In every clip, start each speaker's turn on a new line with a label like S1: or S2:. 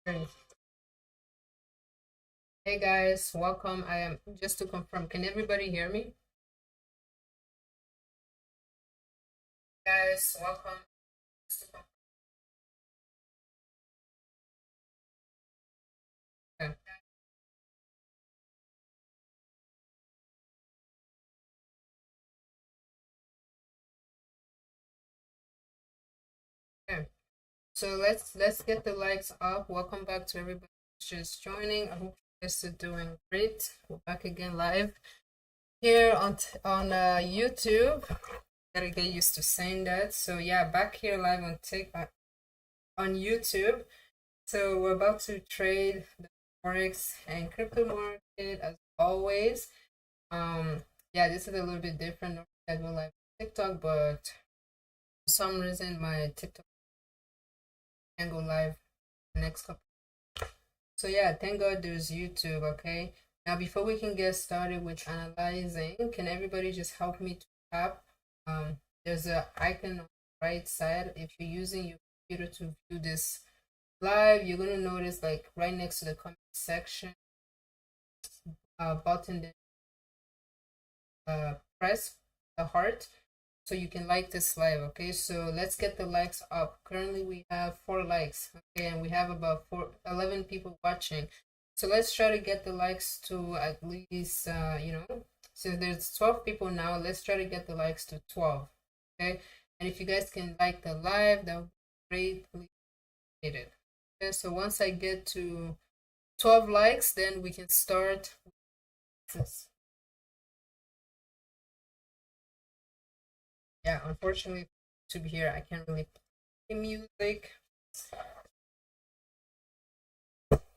S1: Hey guys, welcome. I am just to confirm, can everybody hear me? Guys, welcome. Just to confirm. Okay. So let's get the likes up. Welcome back to everybody who's just joining. I hope you guys are doing great. We're back again live here on YouTube. Gotta get used to saying that. So yeah, back here live on TikTok on YouTube. So we're about to trade the Forex and crypto market as always. Yeah, this is a little bit different. Normally I go live on TikTok, but for some reason my TikTok can't go live the next couple. So yeah, thank God there's YouTube, okay? Now before we can get started with analyzing, can everybody just help me to tap? There's a icon on the right side. If you're using your computer to view this live, you're gonna notice like right next to the comment section button, press the heart so you can like this live. Okay, so let's get the likes up. Currently we have 4 likes, okay, and we have about 11 people watching. So let's try to get the likes to at least since there's 12 people now, let's try to get the likes to 12. Okay, and if you guys can like the live, that would be greatly appreciated. Okay, so once I get to 12 likes, then we can start this. Yeah, unfortunately to be here I can't really play music.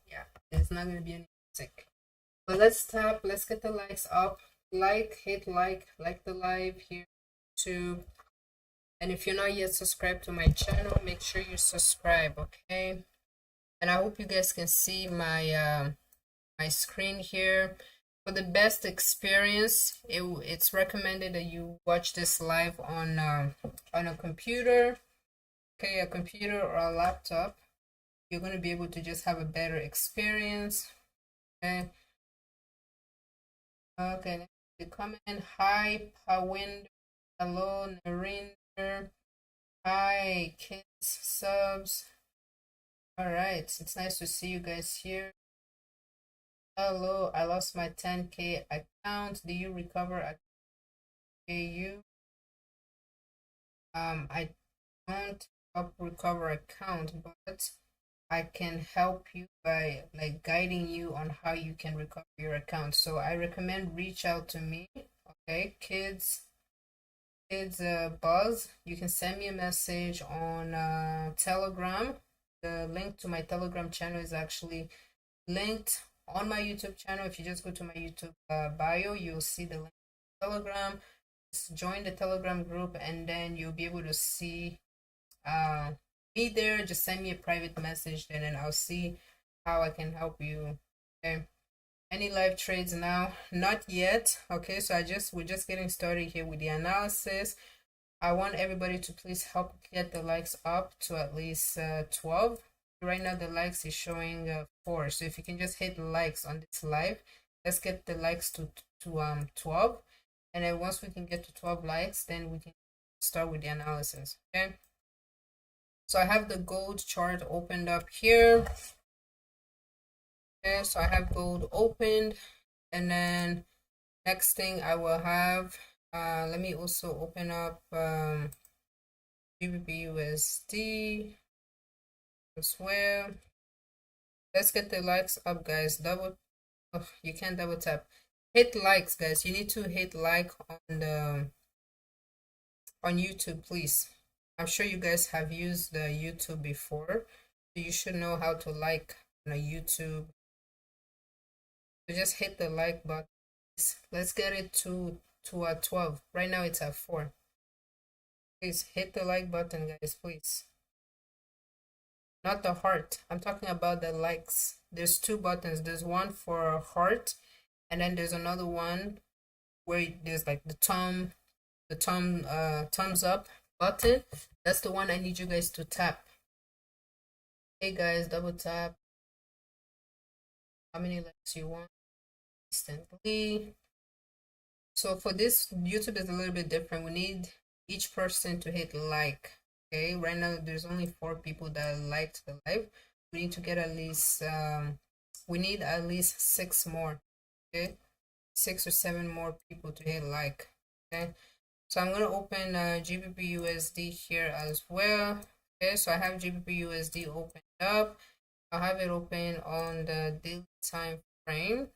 S1: Yeah, there's not gonna be any music. But let's get the likes up. Hit like the live here too. And if you're not yet subscribed to my channel, make sure you subscribe, okay? And I hope you guys can see my screen here. For the best experience, it's recommended that you watch this live on a computer, okay, a computer or a laptop. You're going to be able to just have a better experience, okay? Okay, the comment. Hi, Pawinder. Hello, Narinder. Hi, kids, subs. All right, it's nice to see you guys here. Hello, I lost my 10K account. Do you recover a KU? I don't help recover account, but I can help you by like guiding you on how you can recover your account. So I recommend reach out to me. Okay, kids buzz. You can send me a message on Telegram. The link to my Telegram channel is actually linked on my YouTube channel. If you just go to my YouTube bio, you'll see the link to Telegram. Just join the Telegram group, and then you'll be able to see me there. Just send me a private message, and then I'll see how I can help you. Okay. Any live trades now? Not yet. Okay, so we're just getting started here with the analysis. I want everybody to please help get the likes up to at least 12. Right now the likes is showing 4. So if you can just hit likes on this live, let's get the likes to 12. And then once we can get to 12 likes, then we can start with the analysis. Okay. So I have the gold chart opened up here. Okay, so I have gold opened, and then next thing I will have, let me also open up GBP as well. Let's get the likes up, guys. You can't double tap. Hit likes, guys. You need to hit like on YouTube, please. I'm sure you guys have used the YouTube before, so you should know how to like on a YouTube. So just hit the like button. Let's get it to 12. Right now it's at 4. Please hit the like button, guys, please. Not the heart. I'm talking about the likes. There's 2 buttons. There's one for heart, and then there's another one where there's like the thumbs up button. That's the one I need you guys to tap. Hey guys, double tap. how many likes you want instantly. So for this, YouTube is a little bit different. We need each person to hit like. Okay, right now there's only 4 people that liked the live. We need to get at least we need at least 6 more. Okay, 6 or 7 more people to hit like. Okay, so I'm gonna open GBP USD here as well. Okay, so I have GBP USD opened up. I'll have it open on the daily time frame.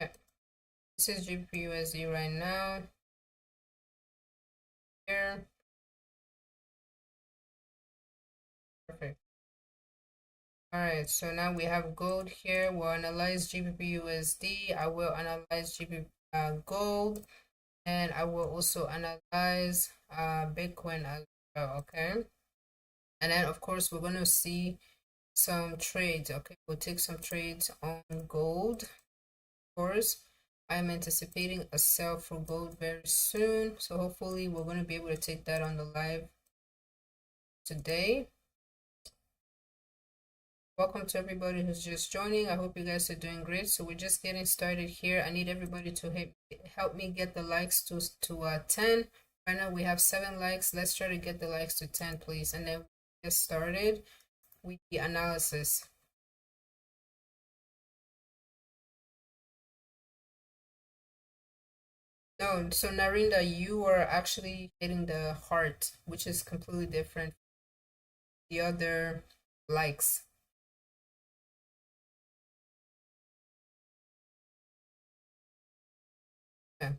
S1: Okay. This is GBP USD right now. Here. Perfect. All right, so now we have gold here. We'll analyze GBP USD. I will analyze GBP gold, and I will also analyze Bitcoin as well. Okay, and then of course we're gonna see some trades. Okay, we'll take some trades on gold. Of course, I'm anticipating a sell for gold very soon, so hopefully we're gonna be able to take that on the live today. Welcome to everybody who's just joining. I hope you guys are doing great. So we're just getting started here. I need everybody to help me get the likes to 10. Right now we have 7 likes. Let's try to get the likes to 10, please. And then we'll get started with the analysis. No, so Narinda, you are actually hitting the heart, which is completely different from the other likes. Yeah.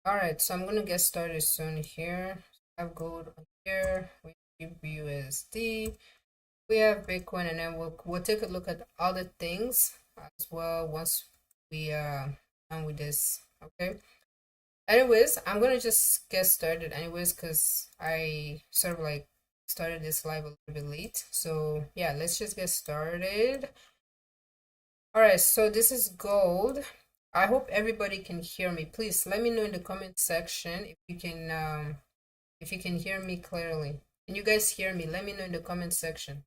S1: All right, so I'm gonna get started soon here. I have gold here with USD. We have Bitcoin, and then we'll take a look at other things as well once we done with this. Okay. Anyways, I'm gonna just get started anyways because I sort of like started this live a little bit late. So yeah, let's just get started. All right, so this is gold. I hope everybody can hear me. Please let me know in the comment section if you can hear me clearly. Can you guys hear me? Let me know in the comment section.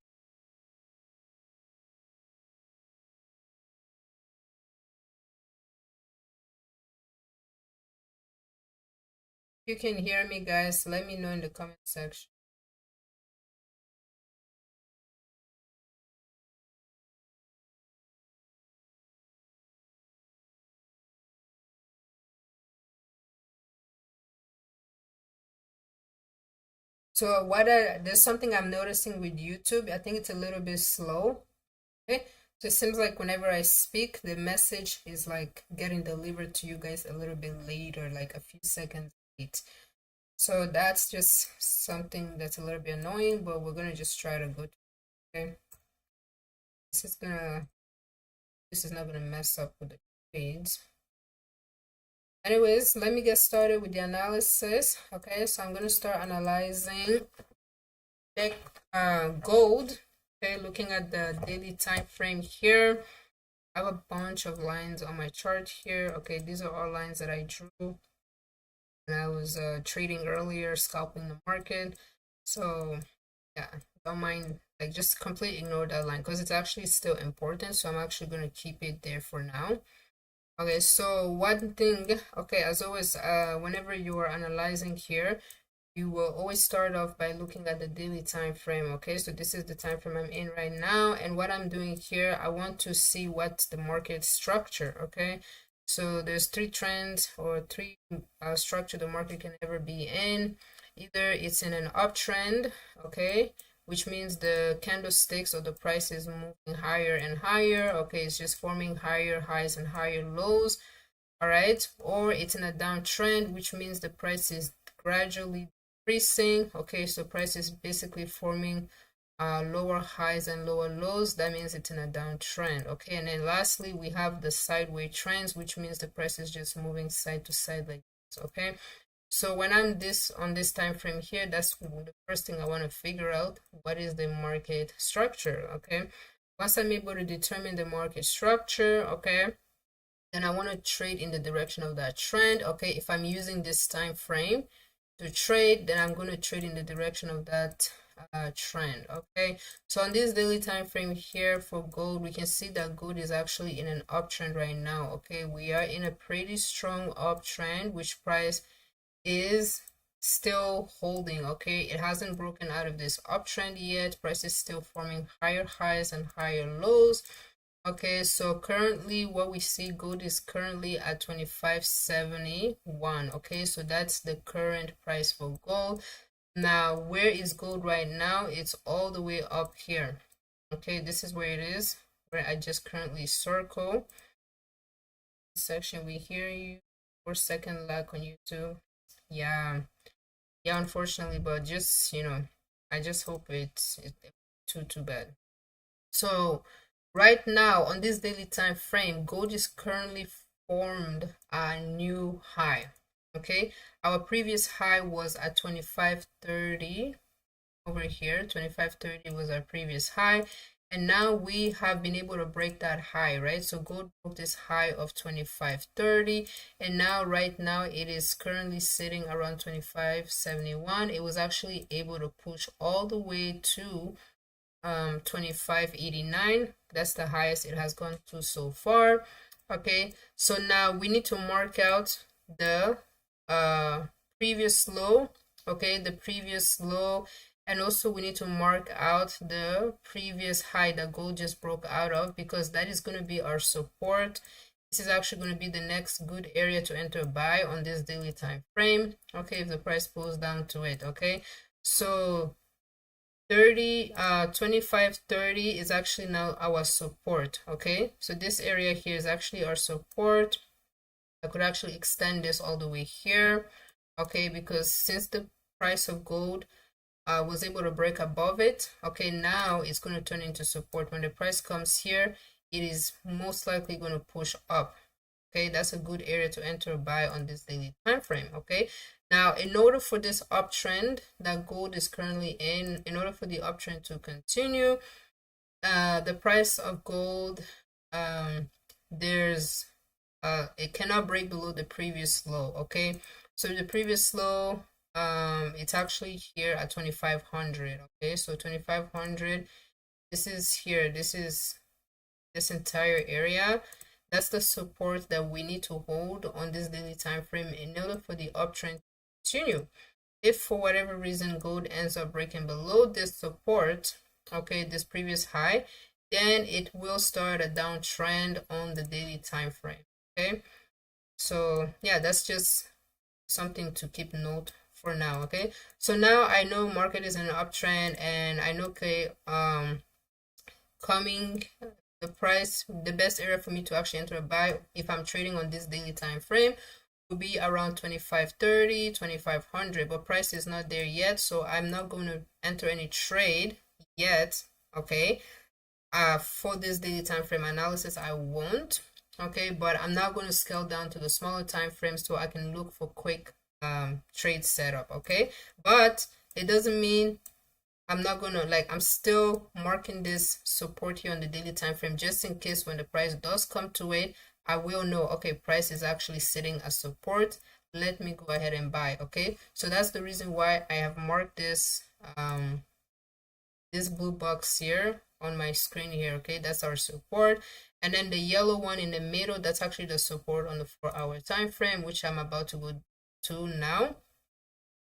S1: If you can hear me, guys, let me know in the comment section. So there's something I'm noticing with YouTube. I think it's a little bit slow. Okay. So it seems like whenever I speak, the message is like getting delivered to you guys a little bit later, like a few seconds late. So that's just something that's a little bit annoying, but we're gonna just try to go. Okay. This is not gonna mess up with the feeds. Anyways, let me get started with the analysis. Okay, so I'm gonna start analyzing gold. Okay, looking at the daily time frame here. I have a bunch of lines on my chart here. Okay, these are all lines that I drew when I was trading earlier, scalping the market. So yeah, don't mind, like just completely ignore that line because it's actually still important. So I'm actually gonna keep it there for now. Okay, so one thing, okay, as always, whenever you are analyzing here, you will always start off by looking at the daily time frame. Okay, so this is the time frame I'm in right now, and what I'm doing here, I want to see what's the market structure. Okay, so there's 3 trends or 3 structure the market can ever be in. Either it's in an uptrend, okay, which means the candlesticks or the price is moving higher and higher. Okay, it's just forming higher highs and higher lows. All right, or it's in a downtrend, which means the price is gradually decreasing. Okay, so price is basically forming lower highs and lower lows. That means it's in a downtrend. Okay, and then lastly, we have the sideways trends, which means the price is just moving side to side like this. Okay, so when I'm on this time frame here, that's the first thing I want to figure out. What is the market structure? Okay, once I'm able to determine the market structure, okay, then I want to trade in the direction of that trend. Okay, if I'm using this time frame, to trade, then I'm going to trade in the direction of that trend. Okay, so on this daily time frame here for gold, we can see that gold is actually in an uptrend right now. Okay, we are in a pretty strong uptrend, which price is still holding. Okay, it hasn't broken out of this uptrend yet. Price is still forming higher highs and higher lows. Okay, so currently what we see, gold is currently at 25.71. Okay, so that's the current price for gold. Now, where is gold right now? It's all the way up here. Okay, this is where it is, where I just currently circle. Section, we hear you. 4-second lag on YouTube. Yeah, unfortunately, but just, I just hope it's too bad. So right now on this daily time frame, gold is currently formed a new high. Okay, our previous high was at 25.30 over here. 25.30 was our previous high, and now we have been able to break that high, right? So gold broke this high of 25.30, and now right now it is currently sitting around 25.71. It was actually able to push all the way to 25.89. That's the highest it has gone to so far. Okay, so now we need to mark out the previous low. Okay, the previous low, and also we need to mark out the previous high that gold just broke out of, because that is going to be our support. This is actually going to be the next good area to enter buy on this daily time frame. Okay, if the price pulls down to it. Okay, so 25.30 is actually now our support. Okay, so this area here is actually our support. I could actually extend this all the way here. Okay, because since the price of gold was able to break above it, okay, now it's going to turn into support. When the price comes here, it is most likely going to push up. Okay, that's a good area to enter buy on this daily time frame. Okay, now in order for this uptrend that gold is currently in order for the uptrend to continue, the price of gold, there's it cannot break below the previous low. Okay, so the previous low, it's actually here at 2500. Okay, so 2500, this is here, this is this entire area. That's the support that we need to hold on this daily time frame in order for the uptrend to continue. If for whatever reason gold ends up breaking below this support, okay, this previous high, then it will start a downtrend on the daily time frame. Okay, so yeah, that's just something to keep note for now. Okay, so now I know market is in an uptrend, and I know, okay, coming the price, the best area for me to actually enter a buy if I'm trading on this daily time frame will be around 25.30, 2500, but price is not there yet, so I'm not going to enter any trade yet. Okay, for this daily time frame analysis I won't. Okay, but I'm now going to scale down to the smaller time frames so I can look for quick trade setup. Okay, but it doesn't mean I'm not gonna, like, I'm still marking this support here on the daily time frame just in case when the price does come to it, I will know, okay, price is actually sitting as support. Let me go ahead and buy. Okay, so that's the reason why I have marked this this blue box here on my screen here. Okay, that's our support, and then the yellow one in the middle, that's actually the support on the 4-hour time frame, which I'm about to go to now.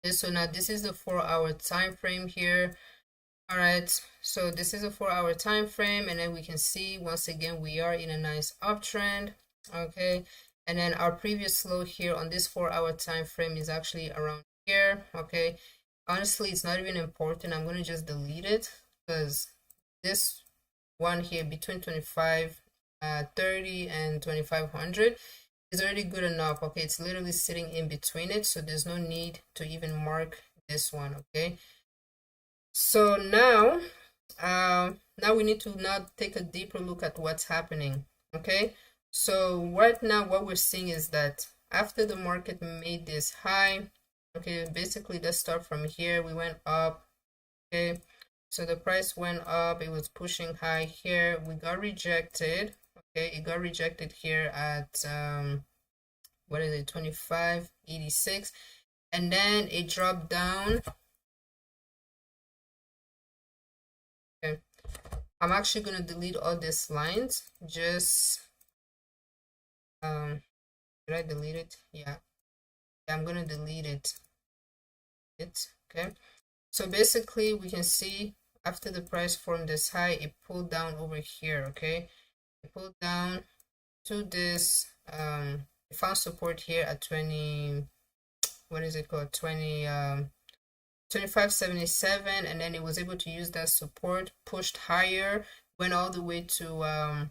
S1: So now this is the 4-hour time frame here. All right, so this is a 4-hour time frame, and then we can see once again we are in a nice uptrend. Okay, and then our previous low here on this 4-hour time frame is actually around here. Okay, honestly, it's not even important. I'm gonna just delete it because this one here between 25.30 and 2500 is already good enough. Okay, it's literally sitting in between it, so there's no need to even mark this one. Okay, so now now we need to now take a deeper look at what's happening. Okay, so right now what we're seeing is that after the market made this high, okay, basically let's start from here. We went up. Okay, so the price went up, it was pushing high here, we got rejected. Okay, it got rejected here at what is it, 25.86. and then it dropped down. Okay, I'm actually going to delete all these lines. Just did I delete it? Yeah, I'm going to delete it. Okay, so basically we can see after the price formed this high, it pulled down over here. Okay, it pulled down to this it found support here at 20, what is it called, 25.77, and then it was able to use that support, pushed higher, went all the way to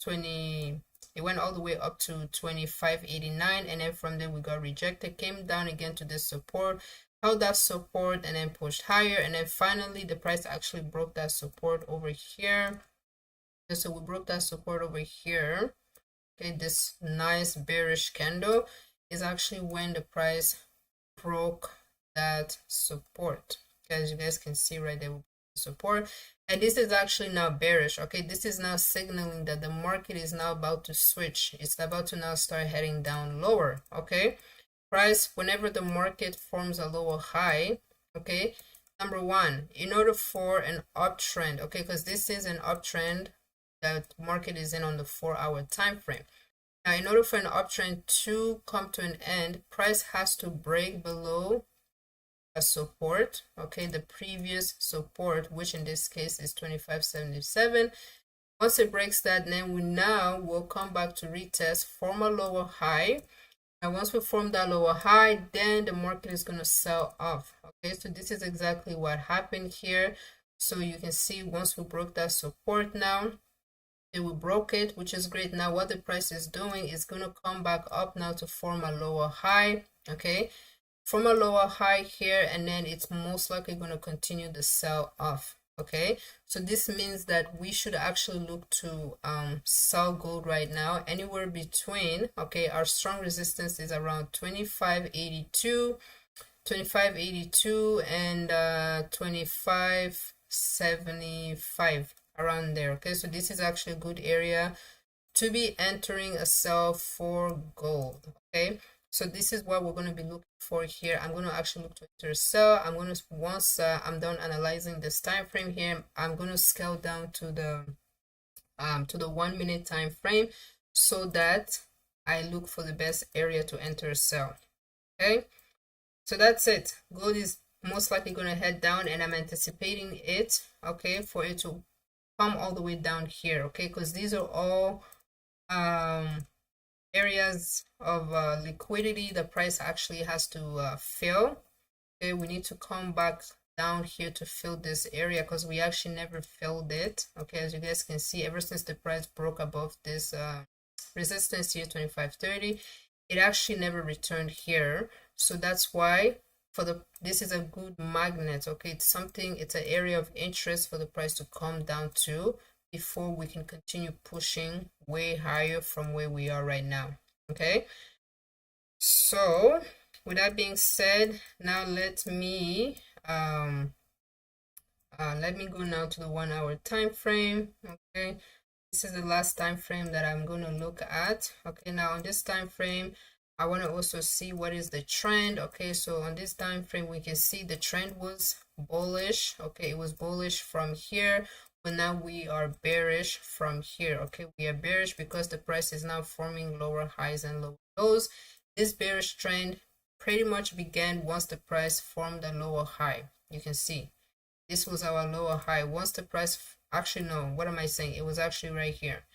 S1: 20, it went all the way up to 25.89, and then from there we got rejected, came down again to this support, held that support, and then pushed higher, and then finally the price actually broke that support over here. And so we broke that support over here. Okay, this nice bearish candle is actually when the price broke that support. Okay, as you guys can see right there, support, and this is actually now bearish. Okay, this is now signaling that the market is now about to switch. It's about to now start heading down lower. Okay, price, whenever the market forms a lower high, okay, number one, in order for an uptrend, okay, because this is an uptrend that market is in on the 4-hour time frame. Now, in order for an uptrend to come to an end, price has to break below a support, okay, the previous support, which in this case is 25.77. Once it breaks that, then we now will come back to retest, form a lower high. And once we form that lower high, then the market is going to sell off. Okay, so this is exactly what happened here. So you can see once we broke that support now, we broke it, which is great. Now what the price is doing is going to come back up now to form a lower high. Okay, form a lower high here, and then it's most likely going to continue the sell off. Okay, so this means that we should actually look to sell gold right now anywhere between, okay, our strong resistance is around 25.82 and 25.75, around there. Okay, so this is actually a good area to be entering a sell for gold. Okay, so this is what we're going to be looking for here. I'm going to actually look to enter a sell. I'm going to, once I'm done analyzing this time frame here, I'm going to scale down to the 1 minute time frame so that I look for the best area to enter a sell. Okay, so that's it. Gold is most likely going to head down, and I'm anticipating it, okay, for it to come all the way down here. Okay, because these are all areas of liquidity the price actually has to fill. Okay, we need to come back down here to fill this area because we actually never filled it. Okay, as you guys can see, ever since the price broke above this resistance here, 25.30, it actually never returned here. So that's why this is a good magnet. Okay, it's something, it's an area of interest for the price to come down to before we can continue pushing way higher from where we are right now. Okay, so with that being said, now let me go now to the 1 hour time frame. Okay, this is the last time frame that I'm going to look at. Okay, now on this time frame, I want to also see what is the trend. Okay, so on this time frame, we can see the trend was bullish. Okay, it was bullish from here, but now we are bearish from here. Okay, we are bearish because the price is now forming lower highs and lower lows. This bearish trend pretty much began once the price formed a lower high. You can see this was our lower high. Once the price, actually no, what am I saying? It was actually right here.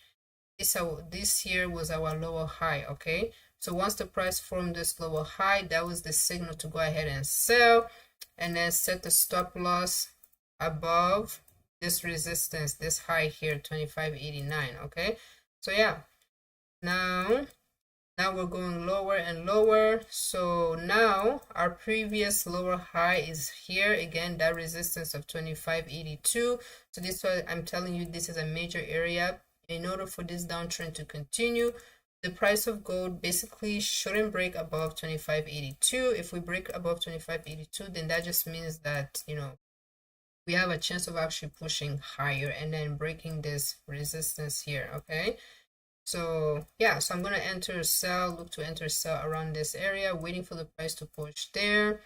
S1: This here was our lower high. Okay, so once the price formed this lower high, that was the signal to go ahead and sell, and then set the stop loss above this resistance, this high here, 25.89. Okay, so yeah, now we're going lower and lower. So now our previous lower high is here again, that resistance of 25.82. So this is why I'm telling you, this is a major area. In order for this downtrend to continue, the price of gold basically shouldn't break above 25.82. If we break above 25.82, then that just means that, you know, we have a chance of actually pushing higher and then breaking this resistance here. Okay, So yeah, so I'm gonna enter a sell, look to enter a sell around this area, waiting for the price to push there.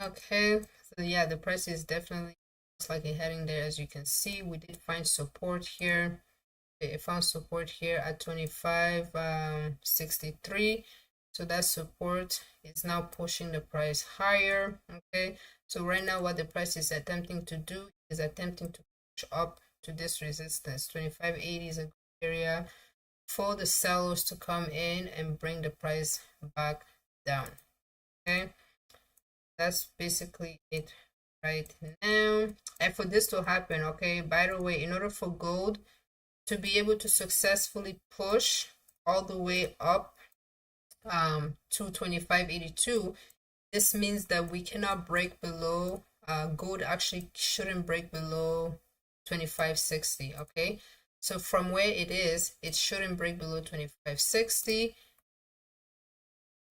S1: Okay, so yeah, the price is definitely slightly heading there. As you can see, we did find support here. It found support here at 25.63. So that support is now pushing the price higher. Okay, so right now what the price is attempting to do is attempting to push up to this resistance. 25.80 is a good area for the sellers to come in and bring the price back down. Okay, that's basically it right now. And for this to happen, okay, by the way, in order for gold to be able to successfully push all the way up to 25.82, this means that we cannot break below, gold actually shouldn't break below 25.60. Okay, so from where it is, it shouldn't break below 25.60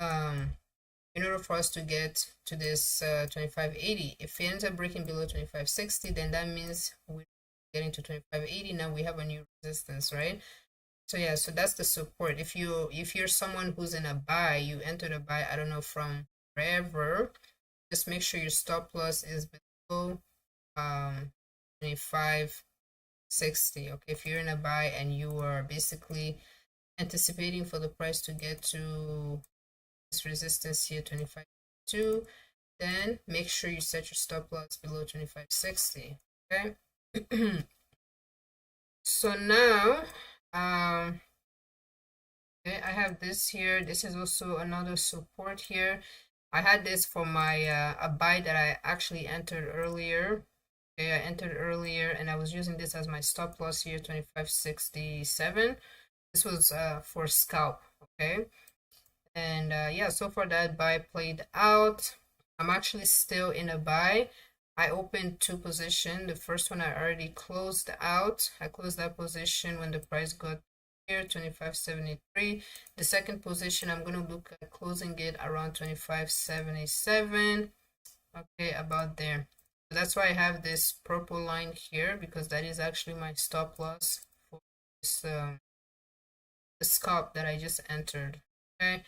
S1: in order for us to get to this 25.80. If we ends up breaking below 25.60, then that means we're getting to 25.80. Now we have a new resistance, right? So yeah, so that's the support. If you're someone who's in a buy, you entered a buy, I don't know, from wherever, just make sure your stop loss is below 25.60. Okay, if you're in a buy and you are basically anticipating for the price to get to this resistance here, 25.2, then make sure you set your stop loss below 25.60. Okay. So now okay, I have this here. This is also another support here. I had this for my a buy that I actually entered earlier. Okay, I entered earlier and I was using this as my stop loss here, 25.67. This was for scalp. Okay, and yeah, so far that buy played out. I'm actually still in a buy. I opened two positions. The first one I already closed out. I closed that position when the price got here, 25.73. The second position, I'm going to look at closing it around 25.77. Okay, about there. So that's why I have this purple line here, because that is actually my stop loss for this the scalp that I just entered. Okay,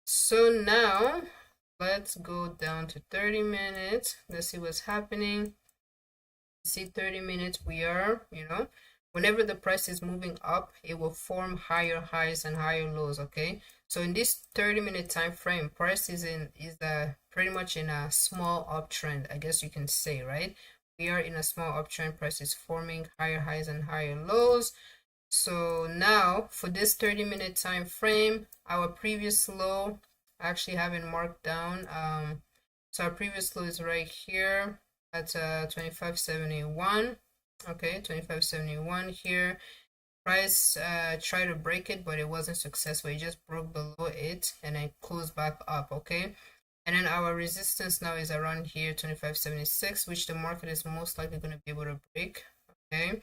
S1: so now let's go down to 30 minutes. Let's see what's happening. See, 30 minutes, we are, whenever the price is moving up, it will form higher highs and higher lows. Okay, so in this 30-minute time frame, price is pretty much in a small uptrend, I guess you can say, right? We are in a small uptrend. Price is forming higher highs and higher lows. So now for this 30-minute time frame, our previous low, I actually haven't marked down. So our previous low is right here at 25.71. Okay, 25.71 here. Price tried to break it, but it wasn't successful. It just broke below it and then closed back up. Okay, and then our resistance now is around here, 25.76, which the market is most likely going to be able to break. Okay,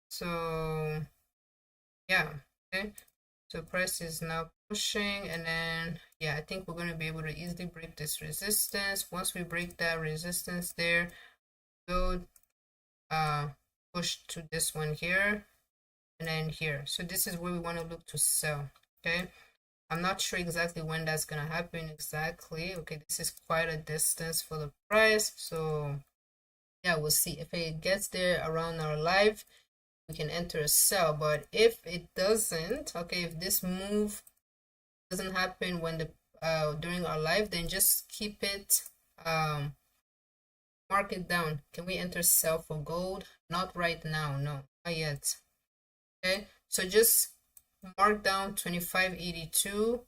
S1: so yeah, okay, so price is now pushing, and then yeah, I think we're going to be able to easily break this resistance. Once we break that resistance there, go push to this one here and then here. So this is where we want to look to sell. Okay, I'm not sure exactly when that's going to happen exactly. Okay, this is quite a distance for the price, so yeah, we'll see if it gets there around our live, we can enter a sell. But if it doesn't, okay, if this move doesn't happen when the during our live, then just keep it mark it down. Can we enter sell for gold? Not right now, no, not yet. Okay, so just mark down 25.82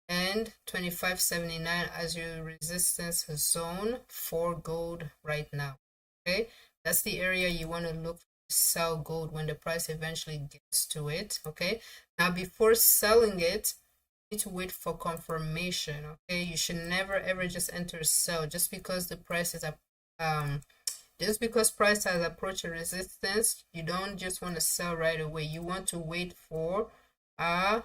S1: and 25.79 as your resistance zone for gold right now. Okay, that's the area you want to look to sell gold when the price eventually gets to it. Okay, now before selling it, you need to wait for confirmation. Okay, you should never ever just enter sell just because the price is just because price has approached a resistance. You don't just want to sell right away. You want to wait for a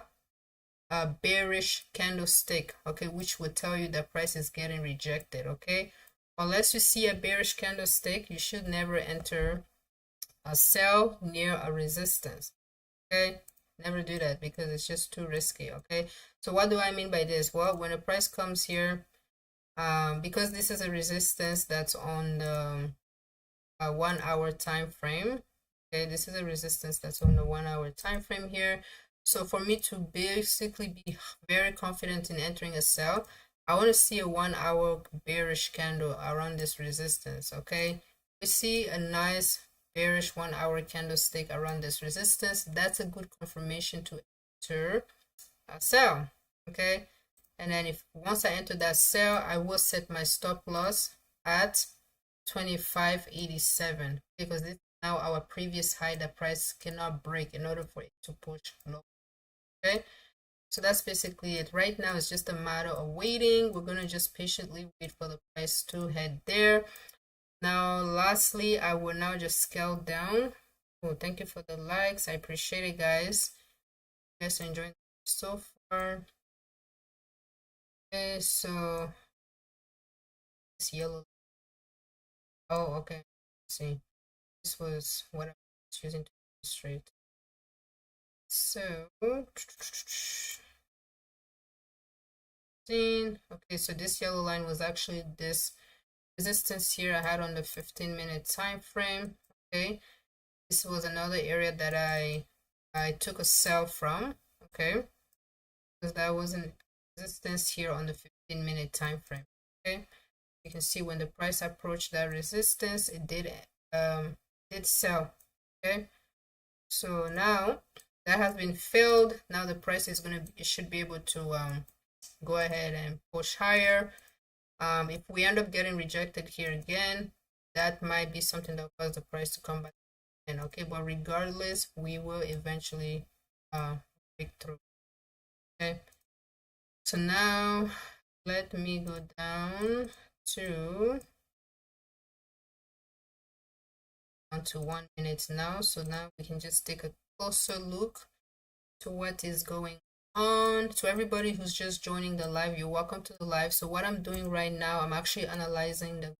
S1: bearish candlestick, okay, which will tell you that price is getting rejected. Okay, unless you see a bearish candlestick, you should never enter a sell near a resistance. Okay, never do that because it's just too risky. Okay, so what do I mean by this? Well, when a price comes here, because this is a resistance that's on the 1 hour time frame. Okay, this is a resistance that's on the 1 hour time frame here. So for me to basically be very confident in entering a sell, I want to see a 1 hour bearish candle around this resistance. Okay, we see a nice bearish 1 hour candlestick around this resistance. That's a good confirmation to enter a sell. Okay, and then if once I enter that sell, I will set my stop loss at 25.87 because this is now our previous high the price cannot break in order for it to push low. Okay, so that's basically it. Right now it's just a matter of waiting. We're gonna just patiently wait for the price to head there. Now lastly, I will now just scale down. Oh, thank you for the likes, I appreciate it, guys. You guys are enjoying so far. Okay, so this yellow, oh okay, let's see, this was what I was using to illustrate. So okay, so this yellow line was actually this resistance here I had on the 15-minute time frame. Okay, this was another area that I took a sell from. Okay, because that was a resistance here on the 15-minute time frame. Okay, you can see when the price approached that resistance, it did sell. Okay, so now that has been filled. Now the price is gonna it should be able to go ahead and push higher. If we end up getting rejected here again, that might be something that will cause the price to come back in. Okay, but regardless, we will eventually break through. Okay, so now let me go down to 1 minute now. So now we can just take a closer look to what is going on. To everybody who's just joining the live, you're welcome to the live. So what I'm doing right now, I'm actually analyzing the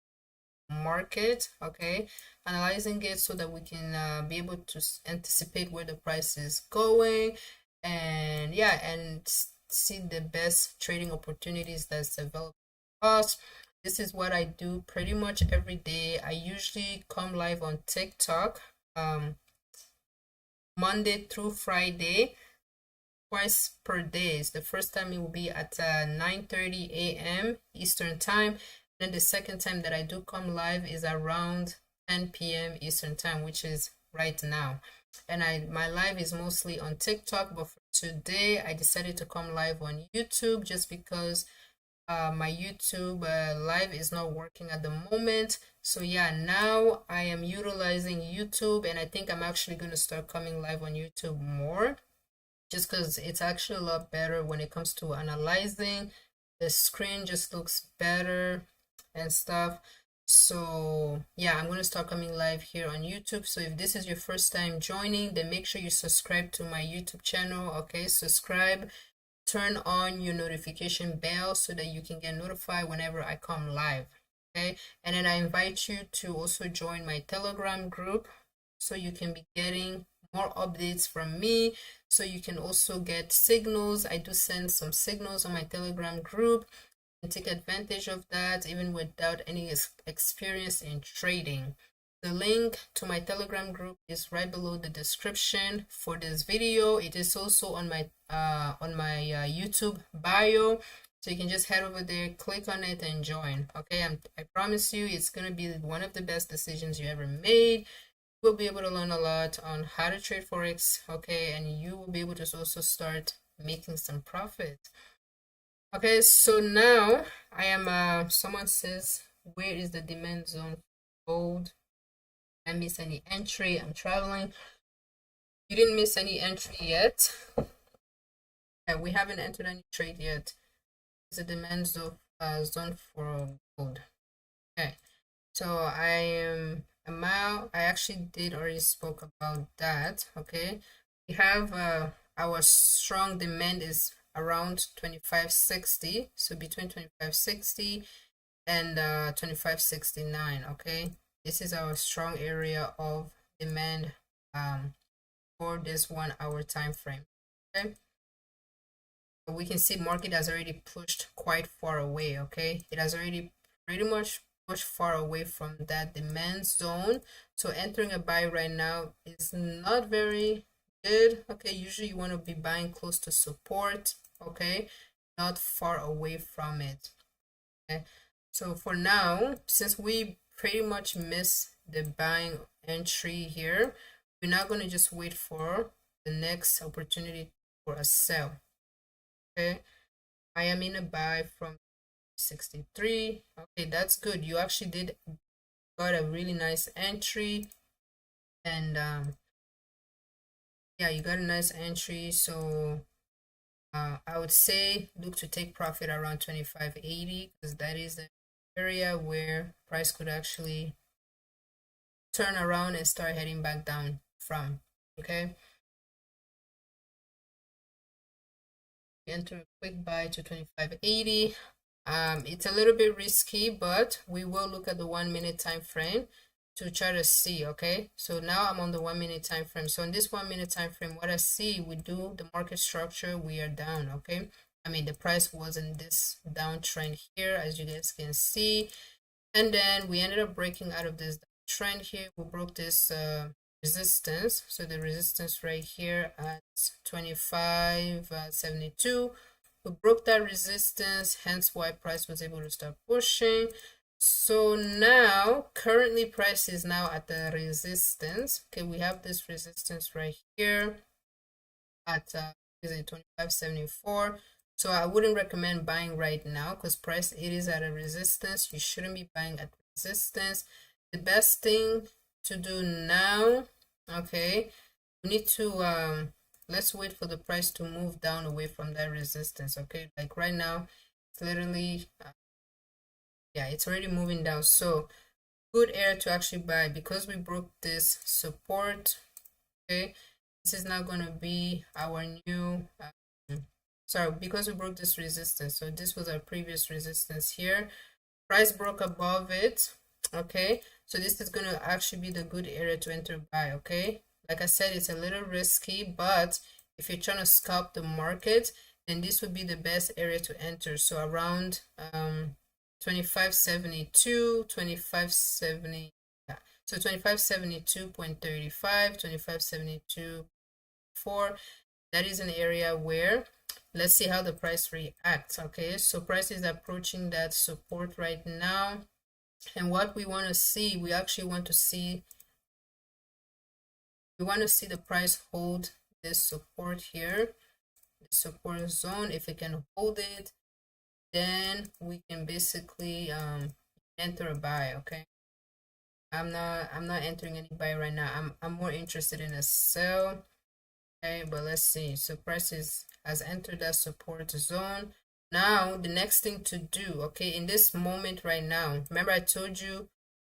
S1: market. Okay, analyzing it so that we can be able to anticipate where the price is going, and yeah, and see the best trading opportunities that's available to us. This is what I do pretty much every day. I usually come live on TikTok Monday through Friday, twice per day. The first time it will be at 9:30 a.m. Eastern time. Then the second time that I do come live is around 10 p.m. Eastern time, which is right now. And my live is mostly on TikTok, but for today I decided to come live on YouTube just because my YouTube live is not working at the moment. So yeah, now I am utilizing YouTube, and I think I'm actually going to start coming live on YouTube more, just because it's actually a lot better when it comes to analyzing. The screen just looks better and stuff. So yeah, I'm going to start coming live here on YouTube. So if this is your first time joining, then make sure you subscribe to my YouTube channel. Okay, subscribe, turn on your notification bell so that you can get notified whenever I come live. Okay, and then I invite you to also join my Telegram group so you can be getting more updates from me, so you can also get signals. I do send some signals on my Telegram group and take advantage of that even without any experience in trading. The link to my Telegram group is right below the description for this video. It is also on my YouTube bio, so you can just head over there, click on it, and join. Okay, I promise you, it's gonna be one of the best decisions you ever made. You will be able to learn a lot on how to trade Forex. Okay, and you will be able to also start making some profit. Okay, so now I am someone says, where is the demand zone for gold? I miss any entry? I'm traveling. You didn't miss any entry yet. Yeah, we haven't entered any trade yet. It's a demand zone for gold. Okay, so I actually did already spoke about that. Okay, we have our strong demand is around 2560, so between 2560 and 2569. Okay, this is our strong area of demand for this 1 hour time frame. Okay, we can see market has already pushed quite far away. Okay, it has already pretty much pushed far away from that demand zone, so entering a buy right now is not very good. Okay, usually you want to be buying close to support. Okay, not far away from it. Okay, so for now, since we pretty much miss the buying entry here, we're not going to just wait for the next opportunity for a sell. Okay, I am in a buy from 63. Okay, that's good. You actually did got a really nice entry, and yeah, you got a nice entry. So I would say look to take profit around 25.80 because that is the area where price could actually turn around and start heading back down from. Okay, enter a quick buy to 25.80. It's a little bit risky, but we will look at the 1 minute time frame to try to see. Okay, so now I'm on the 1 minute time frame. So in this 1 minute time frame, what I see, we do the market structure, we are down. Okay, I mean the price was in this downtrend here, as you guys can see, and then we ended up breaking out of this trend here. We broke this resistance, so the resistance right here at 25.72. We broke that resistance, hence why price was able to start pushing. So now currently price is now at the resistance. Okay, we have this resistance right here at 25.74. so I wouldn't recommend buying right now because price, it is at a resistance. You shouldn't be buying at resistance. The best thing to do now, okay, we need to let's wait for the price to move down away from that resistance. Okay, like right now it's literally yeah, it's already moving down, so good area to actually buy because we broke this support. Okay, this is now going to be our new sorry, because we broke this resistance, so this was our previous resistance here. Price broke above it. Okay, so this is going to actually be the good area to enter buy. Okay, like I said, it's a little risky, but if you're trying to scalp the market, then this would be the best area to enter. So around 25.72, 25.70, yeah. So 25.72.35, 25.72.4. That is an area where let's see how the price reacts. Okay, so price is approaching that support right now, and what we want to see, we actually want to see, we want to see the price hold this support here, the support zone. If it can hold it, then we can basically enter a buy. Okay, I'm not entering any buy right now. I'm more interested in a sell. Okay, but let's see. So prices has entered that support zone. Now the next thing to do, okay, in this moment right now, remember I told you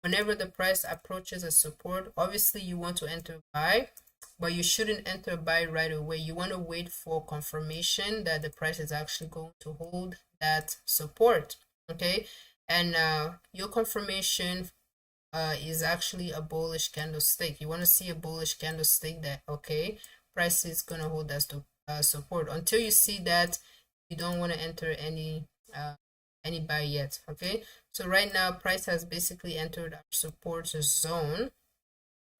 S1: whenever the price approaches a support, obviously you want to enter buy, but you shouldn't enter buy right away. You want to wait for confirmation that the price is actually going to hold that support. Okay, and your confirmation is actually a bullish candlestick. You want to see a bullish candlestick that, okay, price is going to hold us to support. Until you see that, you don't want to enter any buy yet. Okay, so right now price has basically entered our support zone.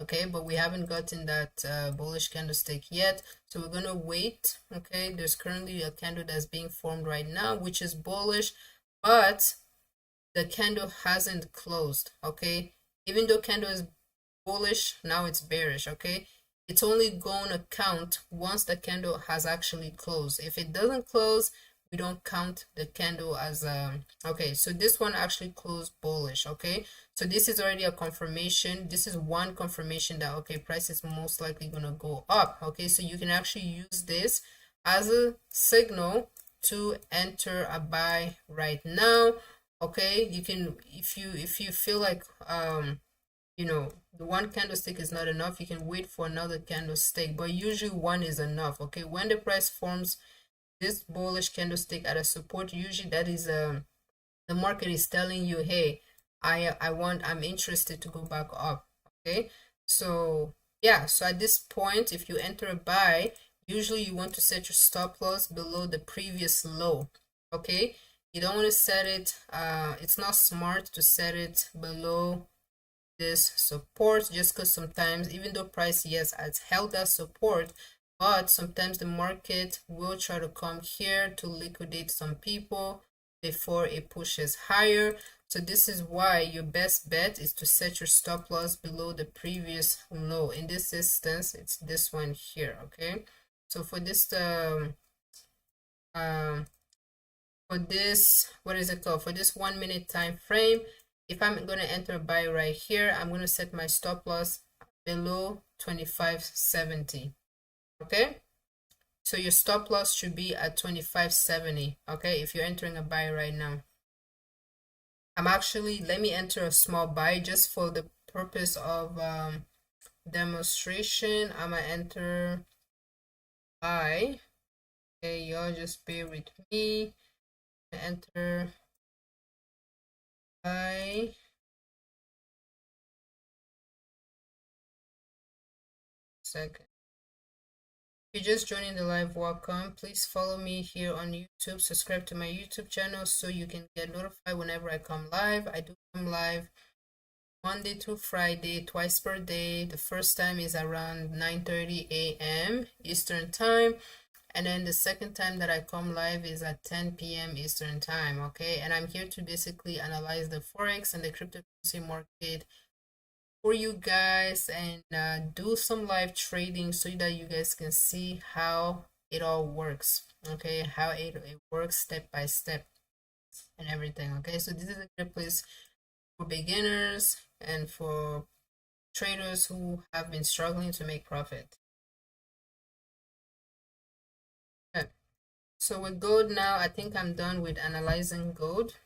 S1: Okay, but we haven't gotten that bullish candlestick yet, so we're going to wait. Okay, there's currently a candle that's being formed right now which is bullish, but the candle hasn't closed. Okay, even though candle is bullish, now it's bearish. Okay, it's only going to count once the candle has actually closed. If it doesn't close, we don't count the candle as okay, so this one actually closed bullish. Okay, so this is already a confirmation. This is one confirmation that, okay, price is most likely going to go up. Okay, so you can actually use this as a signal to enter a buy right now. Okay, you can, if you feel like you know, the one candlestick is not enough, you can wait for another candlestick, but usually one is enough. Okay, when the price forms this bullish candlestick at a support, usually that is the market is telling you, hey, I'm interested to go back up. Okay, so yeah, so at this point, if you enter a buy, usually you want to set your stop loss below the previous low. Okay, you don't want to set it, it's not smart to set it below this support, just because sometimes, even though price, yes, has held that support, but sometimes the market will try to come here to liquidate some people before it pushes higher. So this is why your best bet is to set your stop loss below the previous low. In this instance, it's this one here. Okay, so for this for this, what is it called, for this 1 minute time frame, if I'm going to enter a buy right here, I'm going to set my stop loss below 25.70. Okay, so your stop loss should be at 25.70. Okay, if you're entering a buy right now, I'm actually, let me enter a small buy just for the purpose of demonstration. I'm gonna enter buy. Okay, y'all just bear with me. Enter buy. Second. If you're just joining the live, welcome. Please follow me here on YouTube. Subscribe to my YouTube channel so you can get notified whenever I come live. I do come live Monday to Friday, twice per day. The first time is around 9:30 a.m. Eastern time. And then the second time that I come live is at 10 p.m. Eastern time. Okay. And I'm here to basically analyze the Forex and the cryptocurrency market for you guys, and do some live trading so that you guys can see how it all works. Okay, how it works step by step and everything. Okay, so this is a great place for beginners and for traders who have been struggling to make profit. Okay, so with gold now, I think I'm done with analyzing gold.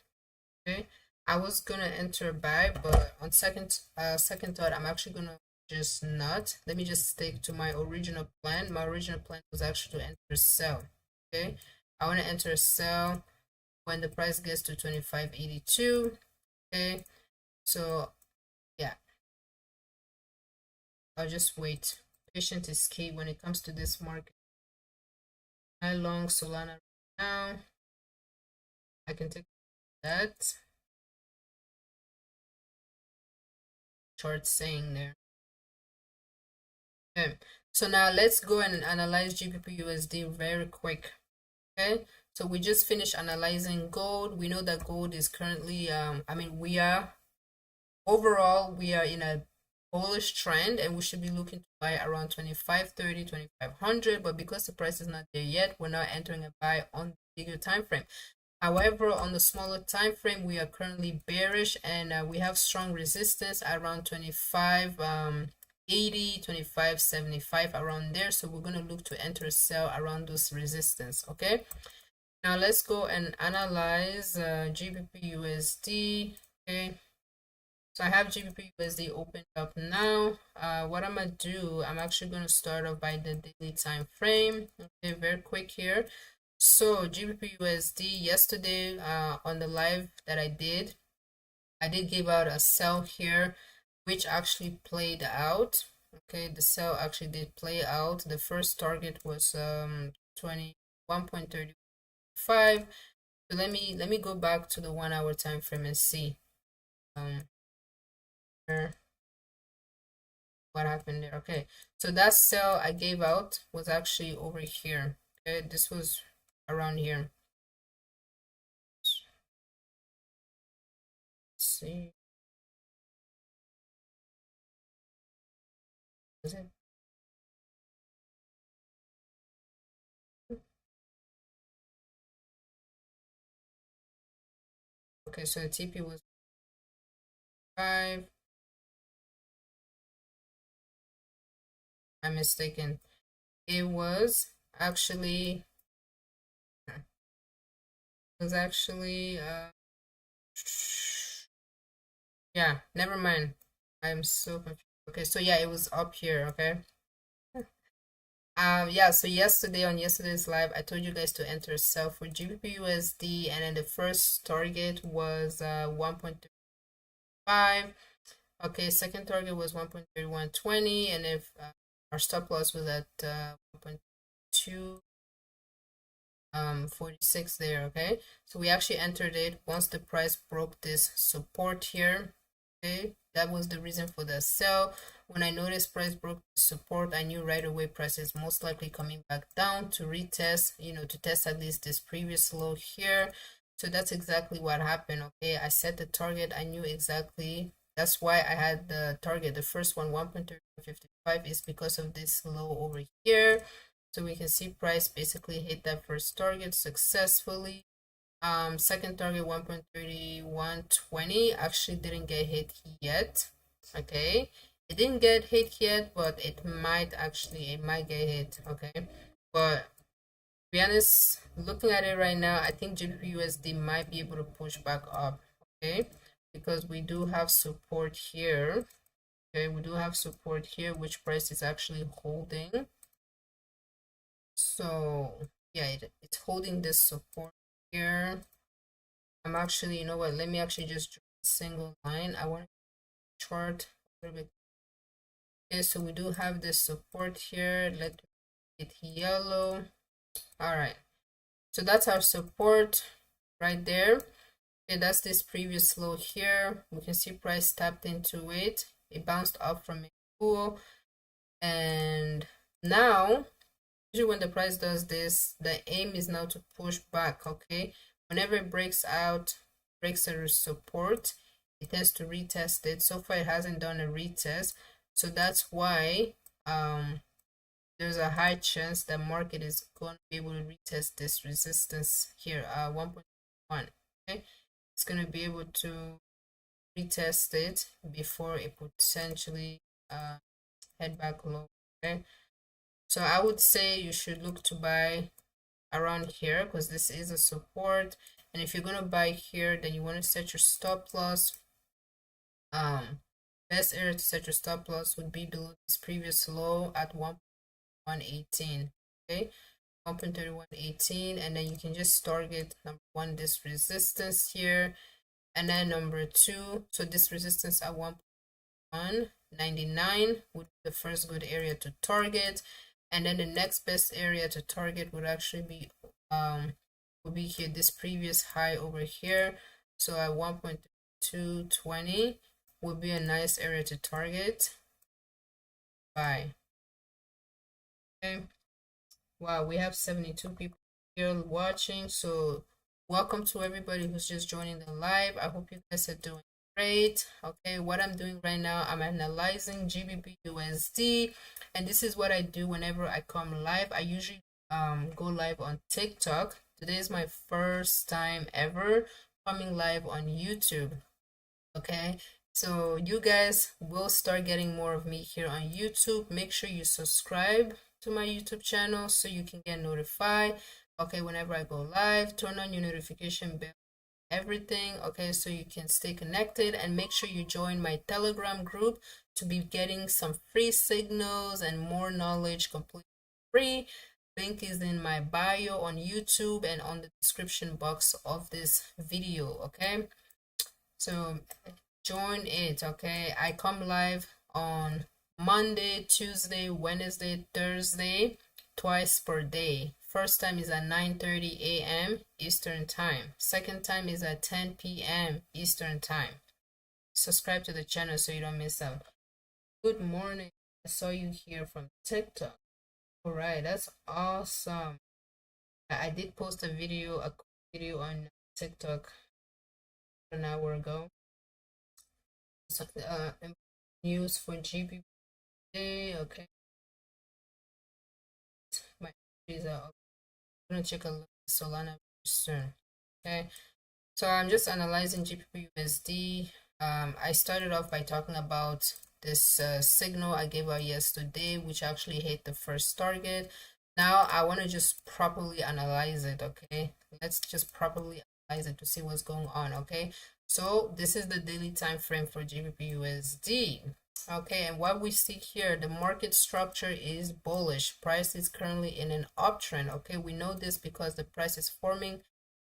S1: Okay, I was gonna enter buy, but on second thought, I'm actually gonna just not. Let me just stick to my original plan. My original plan was actually to enter sell. Okay, I want to enter sell when the price gets to 25.82. Okay, so yeah, I'll just wait. Patience is key when it comes to this market. I long Solana right now. I can take that chart saying there. Okay, so now let's go and analyze GBP USD very quick. Okay, so we just finished analyzing gold. We know that gold is currently, overall, we are in a bullish trend, and we should be looking to buy around 25.30, 2500, but because the price is not there yet, we're not entering a buy on the bigger time frame. However, on the smaller time frame, we are currently bearish, and we have strong resistance around 25.80, 25.75, around there. So we're going to look to enter a sell around those resistance. Okay, now let's go and analyze GBP USD. Okay, so I have GBP USD opened up now. What I'm gonna do, I'm actually gonna start off by the daily time frame. Okay, very quick here. So GBP USD yesterday, on the live that I did give out a sell here, which actually played out. Okay, the sell actually did play out. The first target was 21.35. So let me go back to the 1 hour time frame and see what happened there. Okay, so that sell I gave out was actually over here. Okay, this was around here. Let's see. Is it? Okay, so the TP was 5. I'm mistaken. It was actually yeah, never mind. I'm so confused. Okay, so yeah, it was up here. Okay. Yeah, so yesterday, on yesterday's live, I told you guys to enter sell for GBP USD, and then the first target was 1.35. Okay, second target was 1.3120, and if our stop loss was at 1.2, 2 46 there. Okay, so we actually entered it once the price broke this support here. Okay, that was the reason for the sell. When I noticed price broke the support, I knew right away price is most likely coming back down to retest, to test at least this previous low here. So that's exactly what happened. Okay, I set the target. I knew exactly. That's why I had the target. The first one, 1.35, is because of this low over here. So we can see price basically hit that first target successfully. Second target, 1.3120, actually didn't get hit yet. Okay, it didn't get hit yet, but it might get hit. Okay, but to be honest, looking at it right now, I think GBP/USD might be able to push back up. Okay, because we do have support here. Okay, we do have support here, which price is actually holding. So yeah, it's holding this support here. I'm actually, you know what, let me actually just draw a single line. I want to chart a little bit. Okay, so we do have this support here. Let me get yellow. All right, so that's our support right there. Okay, that's this previous low here. We can see price tapped into it. It bounced up from a pool, and now usually when the price does this, the aim is now to push back. Okay, whenever it breaks a support, it tends to retest it. So far it hasn't done a retest, so that's why there's a high chance the market is going to be able to retest this resistance here, 1.1. Okay, it's going to be able to retest it before it potentially head back low. Okay, so I would say you should look to buy around here because this is a support. And if you're going to buy here, then you want to set your stop loss. Best area to set your stop loss would be below this previous low at 1.3118. Okay, 1.3118, and then you can just target number one, this resistance here, and then number two, so this resistance at 1.199 would be the first good area to target. And then the next best area to target would actually be here, this previous high over here. So at 1.220 would be a nice area to target. Buy. Okay. Wow, we have 72 people here watching. So welcome to everybody who's just joining the live. I hope you guys are doing great. Okay, what I'm doing right now, I'm analyzing GBP/USD, and this is what I do whenever I come live. I usually go live on TikTok. Today is my first time ever coming live on YouTube. Okay, so you guys will start getting more of me here on YouTube. Make sure you subscribe to my YouTube channel so you can get notified. Okay, whenever I go live, turn on your notification bell, everything. Okay, so you can stay connected, and make sure you join my Telegram group to be getting some free signals and more knowledge completely free. Link is in my bio on YouTube and on the description box of this video. Okay, so join it. Okay, I come live on Monday, Tuesday, Wednesday, Thursday, twice per day. First time is at 9:30 a.m. Eastern time. Second time is at 10 p.m. Eastern time. Subscribe to the channel so you don't miss out. Good morning. I saw you here from TikTok. All right, that's awesome. I did post a quick video on TikTok an hour ago. So, news for GBP. Okay. My entries are up. I'm gonna check a look at Solana soon. Okay, so I'm just analyzing GBP/USD. I started off by talking about this signal I gave out yesterday, which actually hit the first target. Now I want to just properly analyze it. Okay, let's just properly analyze it to see what's going on. Okay, so this is the daily time frame for GBP/USD. Okay, and what we see here, the market structure is bullish. Price is currently in an uptrend. Okay, we know this because the price is forming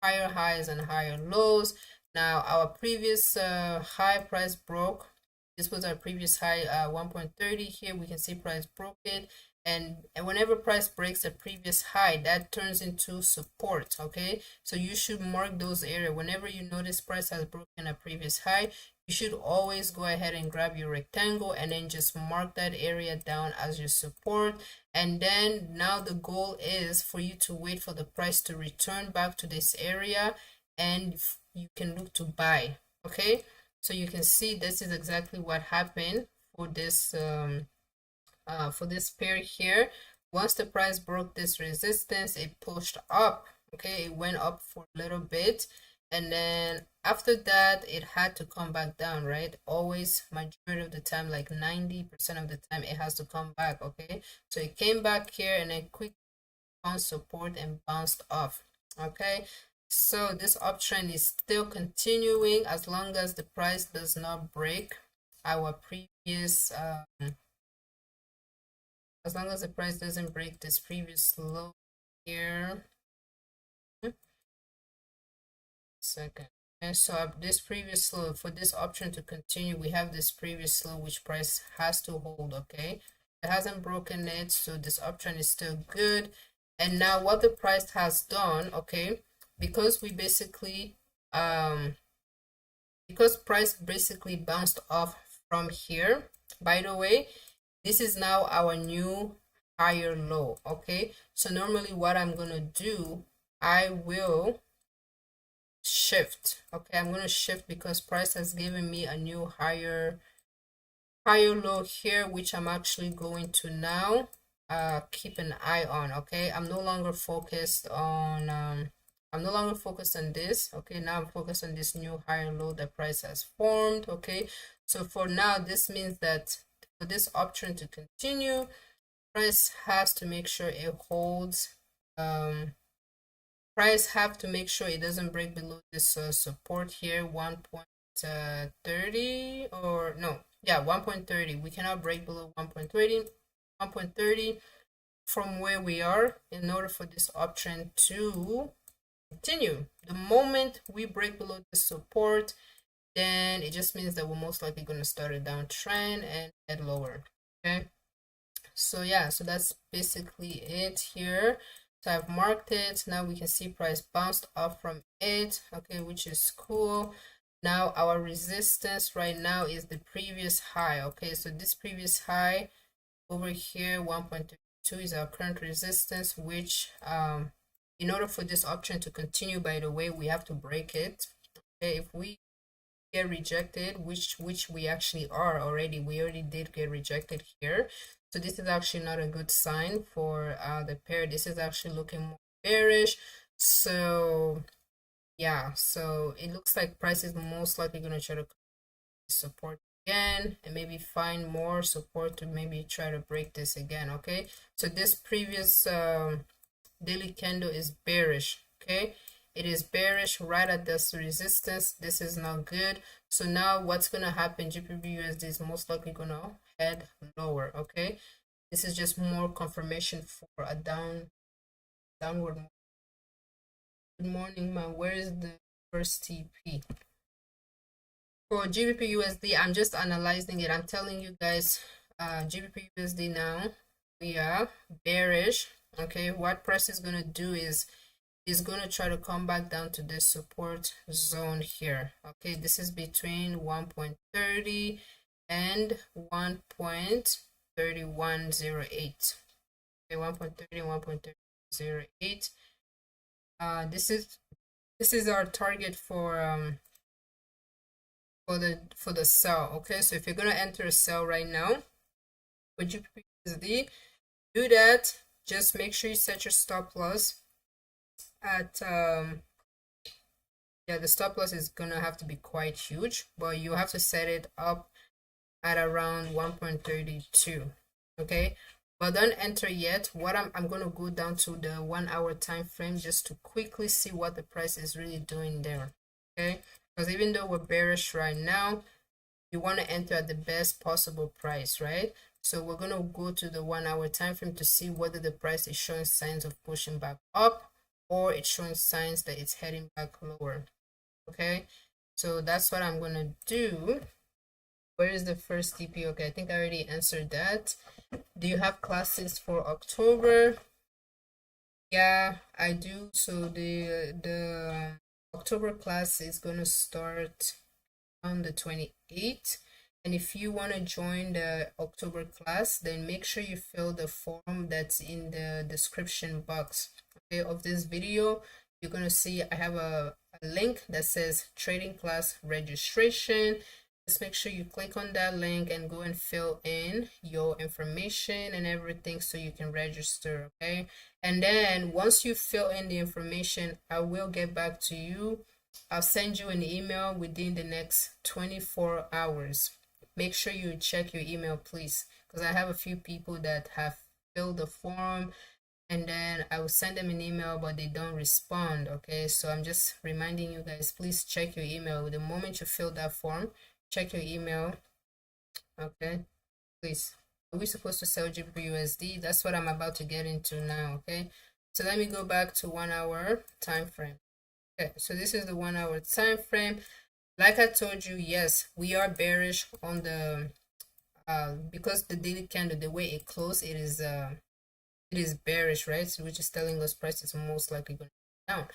S1: higher highs and higher lows. Now our previous high price broke. This was our previous high, 1.30 here. We can see price broke it, and whenever price breaks the previous high, that turns into support. Okay, so you should mark those areas whenever you notice price has broken a previous high. You should always go ahead and grab your rectangle and then just mark that area down as your support. And then now the goal is for you to wait for the price to return back to this area, and you can look to buy. Okay, so you can see this is exactly what happened for this pair here. Once the price broke this resistance, it pushed up. Okay, it went up for a little bit, and then after that it had to come back down, right? Always, majority of the time, like 90% of the time, it has to come back. Okay, so it came back here and then quickly found support and bounced off. Okay, so this uptrend is still continuing as long as the price does not break our previous as long as the price doesn't break this previous low here. Second. And so this previous low, for this option to continue, we have this previous low which price has to hold. Okay, it hasn't broken it, so this option is still good. And now what the price has done, okay, because we basically because price basically bounced off from here. By the way, this is now our new higher low. Okay, so normally what I'm gonna do, I will shift. Okay, I'm gonna shift because price has given me a new higher low here, which I'm actually going to now keep an eye on. Okay, I'm no longer focused on this. Okay, now I'm focused on this new higher low that price has formed. Okay, so for now, this means that for this option to continue, price has to make sure it holds. Price have to make sure it doesn't break below this support here, 1.30, or no, yeah, 1.30. We cannot break below 1.30 from where we are in order for this option to continue. The moment we break below the support, then it just means that we're most likely going to start a downtrend and head lower. Okay, so yeah, so that's basically it here. So I've marked it. Now we can see price bounced off from it. Okay, which is cool. Now our resistance right now is the previous high. Okay, so this previous high over here, 1.32, is our current resistance, which in order for this option to continue, by the way, we have to break it. Okay, if we get rejected, which we actually are already, we already did get rejected here. So this is actually not a good sign for the pair. This is actually looking more bearish. So yeah, so it looks like price is most likely going to try to support again and maybe find more support to maybe try to break this again. Okay, so this previous daily candle is bearish. Okay, it is bearish right at this resistance. This is not good. So now what's going to happen, GBP/USD is most likely going to head lower. Okay, this is just more confirmation for a downward. Good morning, man. Where is the first TP? For GBP/USD, I'm just analyzing it. I'm telling you guys, GBP/USD now, we are bearish. Okay, what price is going to do is going to try to come back down to this support zone here. Okay, this is between 1.30 and 1.3108. Okay, 1.30 and 1.3008. This is our target for the sell. Okay, so if you're gonna enter a sell right now with GBP/USD, do that. Just make sure you set your stop loss at yeah, the stop loss is gonna have to be quite huge, but you have to set it up at around 1.32. Okay, but don't enter yet. What I'm gonna go down to the 1 hour time frame just to quickly see what the price is really doing there. Okay, because even though we're bearish right now, you want to enter at the best possible price, right? So we're gonna go to the 1 hour time frame to see whether the price is showing signs of pushing back up or it's showing signs that it's heading back lower. Okay, so that's what I'm gonna do. Where is the first TP? Okay, I think I already answered that. Do you have classes for October? Yeah, I do. So the October class is gonna start on the 28th. And if you want to join the October class, then make sure you fill the form that's in the description box, okay, of this video. You're going to see I have a link that says trading class registration. Just make sure you click on that link and go and fill in your information and everything so you can register, okay? And then once you fill in the information, I will get back to you. I'll send you an email within the next 24 hours. Make sure you check your email, please, because I have a few people that have filled the form and then I will send them an email, but they don't respond, okay? So I'm just reminding you guys, please check your email. The moment you fill that form, check your email, okay? Please. Are we supposed to sell GBPUSD? That's what I'm about to get into now, okay? So let me go back to 1 hour time frame. Okay, so this is the 1 hour time frame. Like I told you, yes, we are bearish on the because the daily candle, the way it closed, it is bearish, right? So which is telling us price is most likely going to go down.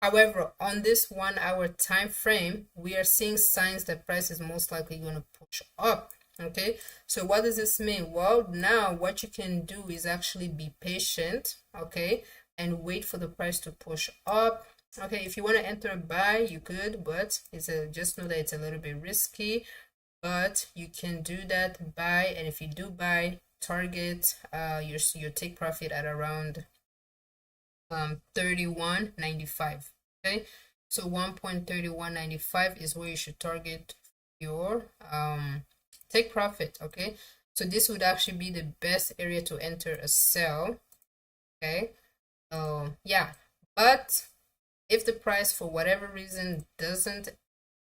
S1: However, on this 1 hour time frame, we are seeing signs that price is most likely going to push up. Okay, so what does this mean? Well, now what you can do is actually be patient, okay, and wait for the price to push up. Okay, if you want to enter a buy, you could, but just know that it's a little bit risky, but you can do that, buy, and if you do buy, target your take profit at around 31.95. Okay, so 1.3195 is where you should target your take profit. Okay, so this would actually be the best area to enter a sell. Okay, yeah, but if the price for whatever reason doesn't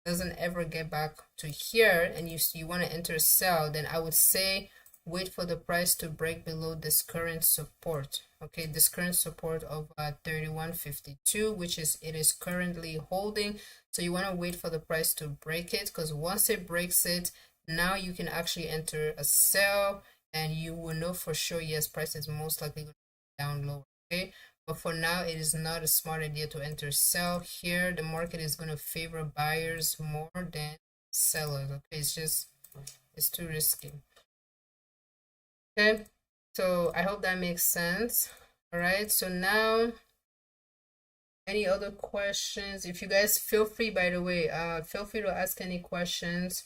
S1: ever get back to here and you want to enter a sell, then I would say wait for the price to break below this current support, okay, this current support of 31.52, which is it is currently holding. So you want to wait for the price to break it, because once it breaks it, now you can actually enter a sell and you will know for sure, yes, price is most likely going to be down lower, okay? But for now, it is not a smart idea to enter sell here. The market is going to favor buyers more than sellers, okay? It's too risky. Okay, so I hope that makes sense. All right, so now any other questions? If you guys feel free, by the way, feel free to ask any questions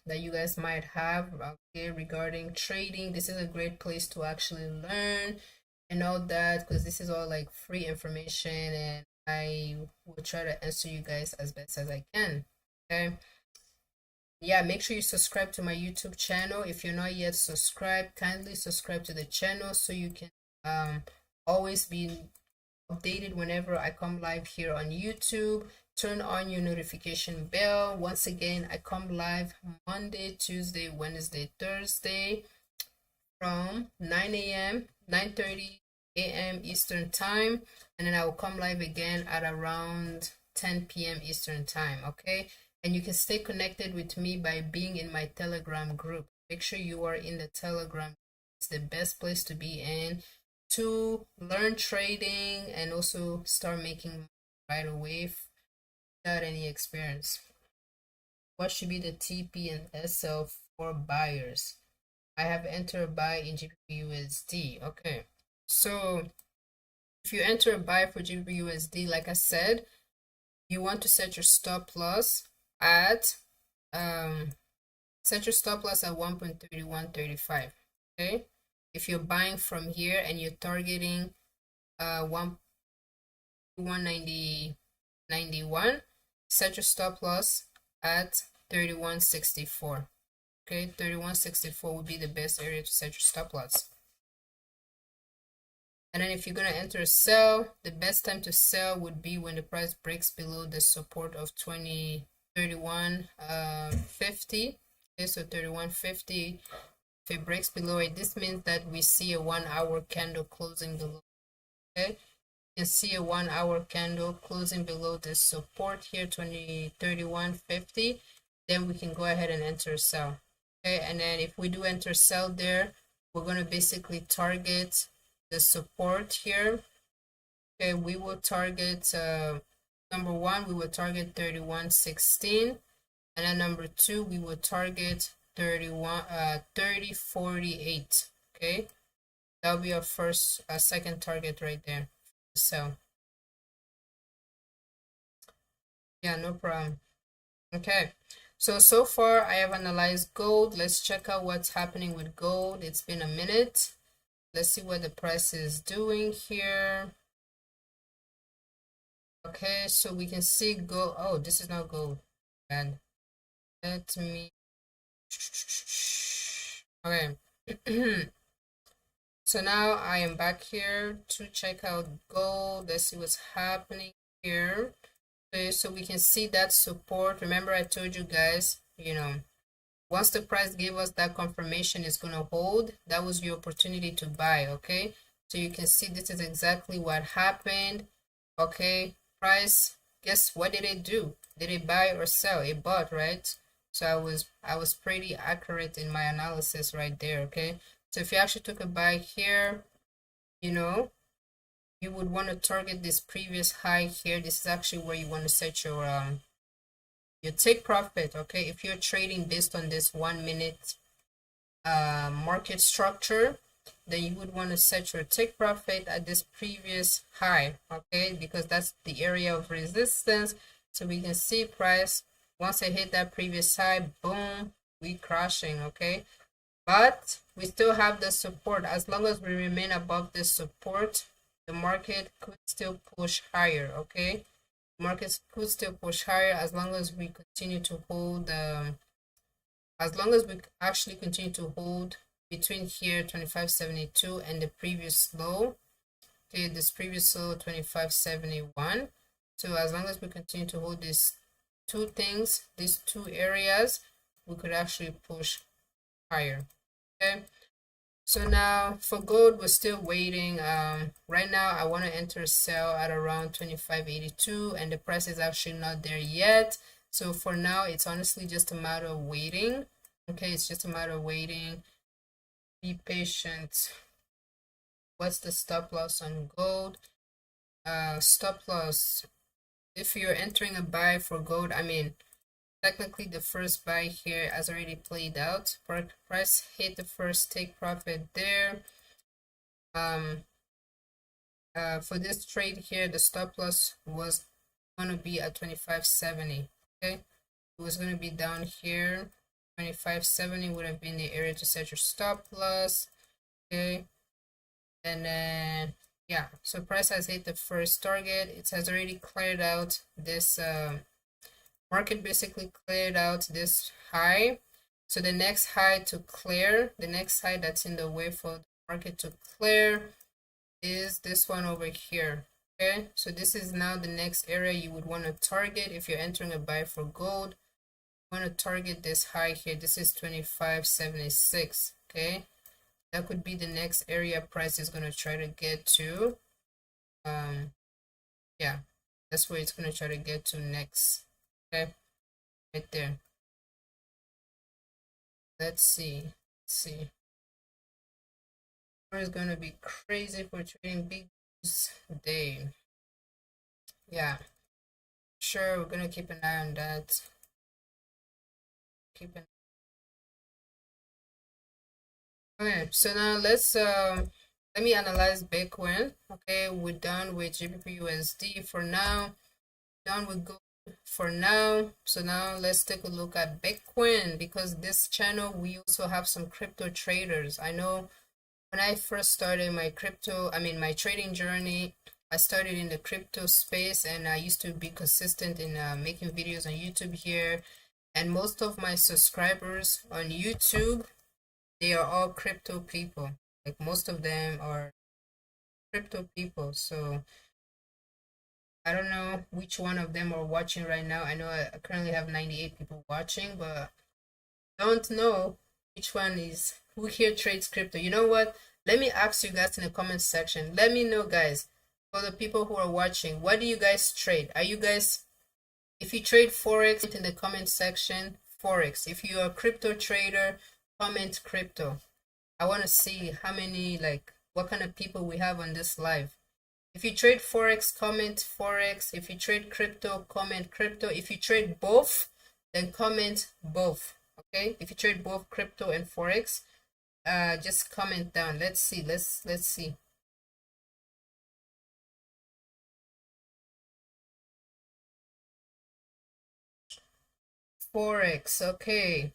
S1: that you guys might have, okay, regarding trading. This is a great place to actually learn and all that, because this is all like free information and I will try to answer you guys as best as I can. Okay, yeah, make sure you subscribe to my YouTube channel. If you're not yet subscribed, kindly subscribe to the channel so you can always be updated whenever I come live here on YouTube. Turn on your notification bell. Once again, I come live Monday, Tuesday, Wednesday, Thursday from 9 a.m. 9:30 a.m. Eastern time, and then I will come live again at around 10 p.m. Eastern time, okay? And you can stay connected with me by being in my Telegram group. Make sure you are in the Telegram. It's the best place to be in to learn trading and also start making right away without any experience. What should be the TP and SL for buyers? I have entered a buy in GBPUSD. Okay, so if you enter a buy for GBPUSD, like I said, you want to set your stop loss at 1.3135. Okay, if you're buying from here and you're targeting 1.91, set your stop loss at 31.64. Okay, 31.64 would be the best area to set your stop loss. And then if you're going to enter a sell, the best time to sell would be when the price breaks below the support of 31.50. Okay, so 31.50. If it breaks below it, this means that we see a 1 hour candle closing below. Okay, you can see a 1 hour candle closing below this support here, 31.50. Then we can go ahead and enter a sell. Okay, and then if we do enter sell there, we're going to basically target the support here. Okay, we will target number one, we will target 31.16, and then number two, we will target 30.48. Okay, that'll be our second target right there. So yeah, no problem. Okay, so far I have analyzed gold. Let's check out what's happening with gold. It's been a minute. Let's see what the price is doing here. Okay, so we can see gold. Oh, this is not gold. And let me. Okay. So now I am back here to check out gold. Let's see what's happening here. Okay, so we can see that support. Remember, I told you guys, once the price gave us that confirmation it's going to hold, that was your opportunity to buy. Okay, so you can see this is exactly what happened. Okay, price, guess what did it do? Did it buy or sell? It bought, right? So I was pretty accurate in my analysis right there. Okay, so if you actually took a buy here, you would want to target this previous high here. This is actually where you want to set your take profit. Okay, if you're trading based on this 1 minute market structure, then you would want to set your take profit at this previous high. Okay, because that's the area of resistance. So we can see price, once I hit that previous high, boom, we crashing. Okay, but we still have the support. As long as we remain above this support, the market could still push higher. Okay, markets could still push higher as long as we continue to hold as long as we actually continue to hold between here 25.72 and the previous low. Okay, this previous low 25.71. So as long as we continue to hold these two things, these two areas, we could actually push higher. Okay, so now for gold, we're still waiting. Right now I want to enter sell at around 25.82, and the price is actually not there yet. So for now, it's honestly just a matter of waiting. Okay, it's just a matter of waiting. Be patient. What's the stop loss on gold? Stop loss, if you're entering a buy for gold, I mean, technically the first buy here has already played out. Price hit the first take profit there. For this trade here, the stop loss was going to be at 25.70. Okay, it was going to be down here. 25.70 would have been the area to set your stop loss. Okay, and then yeah, so price has hit the first target. It has already cleared out this market, basically cleared out this high. So the next high to clear, the next high that's in the way for the market to clear, is this one over here. Okay, so this is now the next area you would want to target if you're entering a buy for gold. You want to target this high here. This is 25.76. Okay, that could be the next area price is going to try to get to. Yeah, that's where it's going to try to get to next. Okay, right there. Let's see. It's going to be crazy for trading big day. Yeah, sure, we're going to keep an eye on that. Okay, so now let me analyze Bitcoin. Okay, we're done with GBP USD for now. Done with gold for now. So now let's take a look at Bitcoin, because this channel we also have some crypto traders. I know when I first started my my trading journey, I started in the crypto space, and I used to be consistent in making videos on YouTube here. And most of my subscribers on YouTube, they are all crypto people. Like most of them are crypto people. So I don't know which one of them are watching right now. I know I currently have 98 people watching, but don't know which one is who here trades crypto. You know what? Let me ask you guys in the comment section. Let me know, guys, for the people who are watching, what do you guys trade? Are you guys, if you trade Forex, in the comment section, Forex. If you're a crypto trader, comment crypto. I want to see how many, like, what kind of people we have on this live. If you trade Forex, comment Forex. If you trade crypto, comment crypto. If you trade both, then comment both. Okay? If you trade both crypto and Forex, just comment down. Let's see. Let's see. Forex. Okay.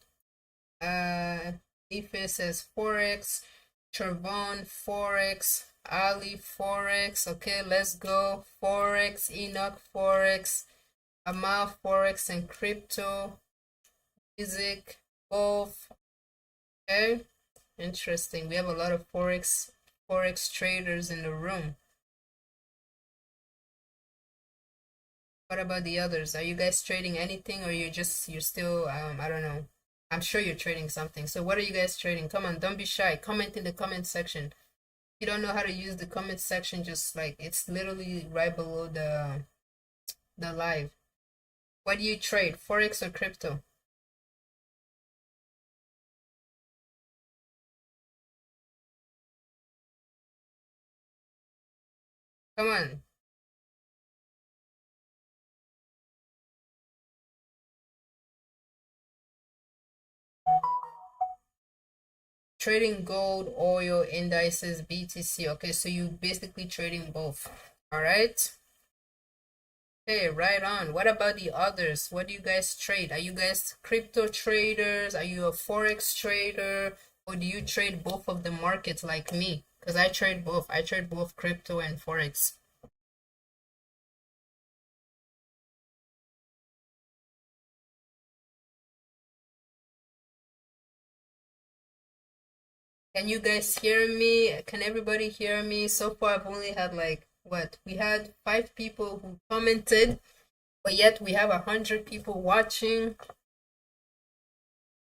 S1: Ife says Forex. Trevon Forex. Ali Forex. Okay, let's go. Forex. Enoch Forex. Amal Forex and crypto. Music. Both. Okay. Interesting. We have a lot of Forex traders in the room. What about the others? Are you guys trading anything, or you're still I don't know. I'm sure you're trading something. So what are you guys trading? Come on, don't be shy. Comment in the comment section. If you don't know how to use the comment section, just like it's literally right below the live. What do you trade? Forex or crypto? Come on. Trading gold, oil, indices, BTC. Okay, so you basically trading both. All right. Okay, right on. What about the others? What do you guys trade? Are you guys crypto traders? Are you a Forex trader? Or do you trade both of the markets like me? Because I trade both. I trade both crypto and Forex. Can you guys hear me? Can everybody hear me? So far, I've only had like, what? We had 5 people who commented, but yet we have 100 people watching.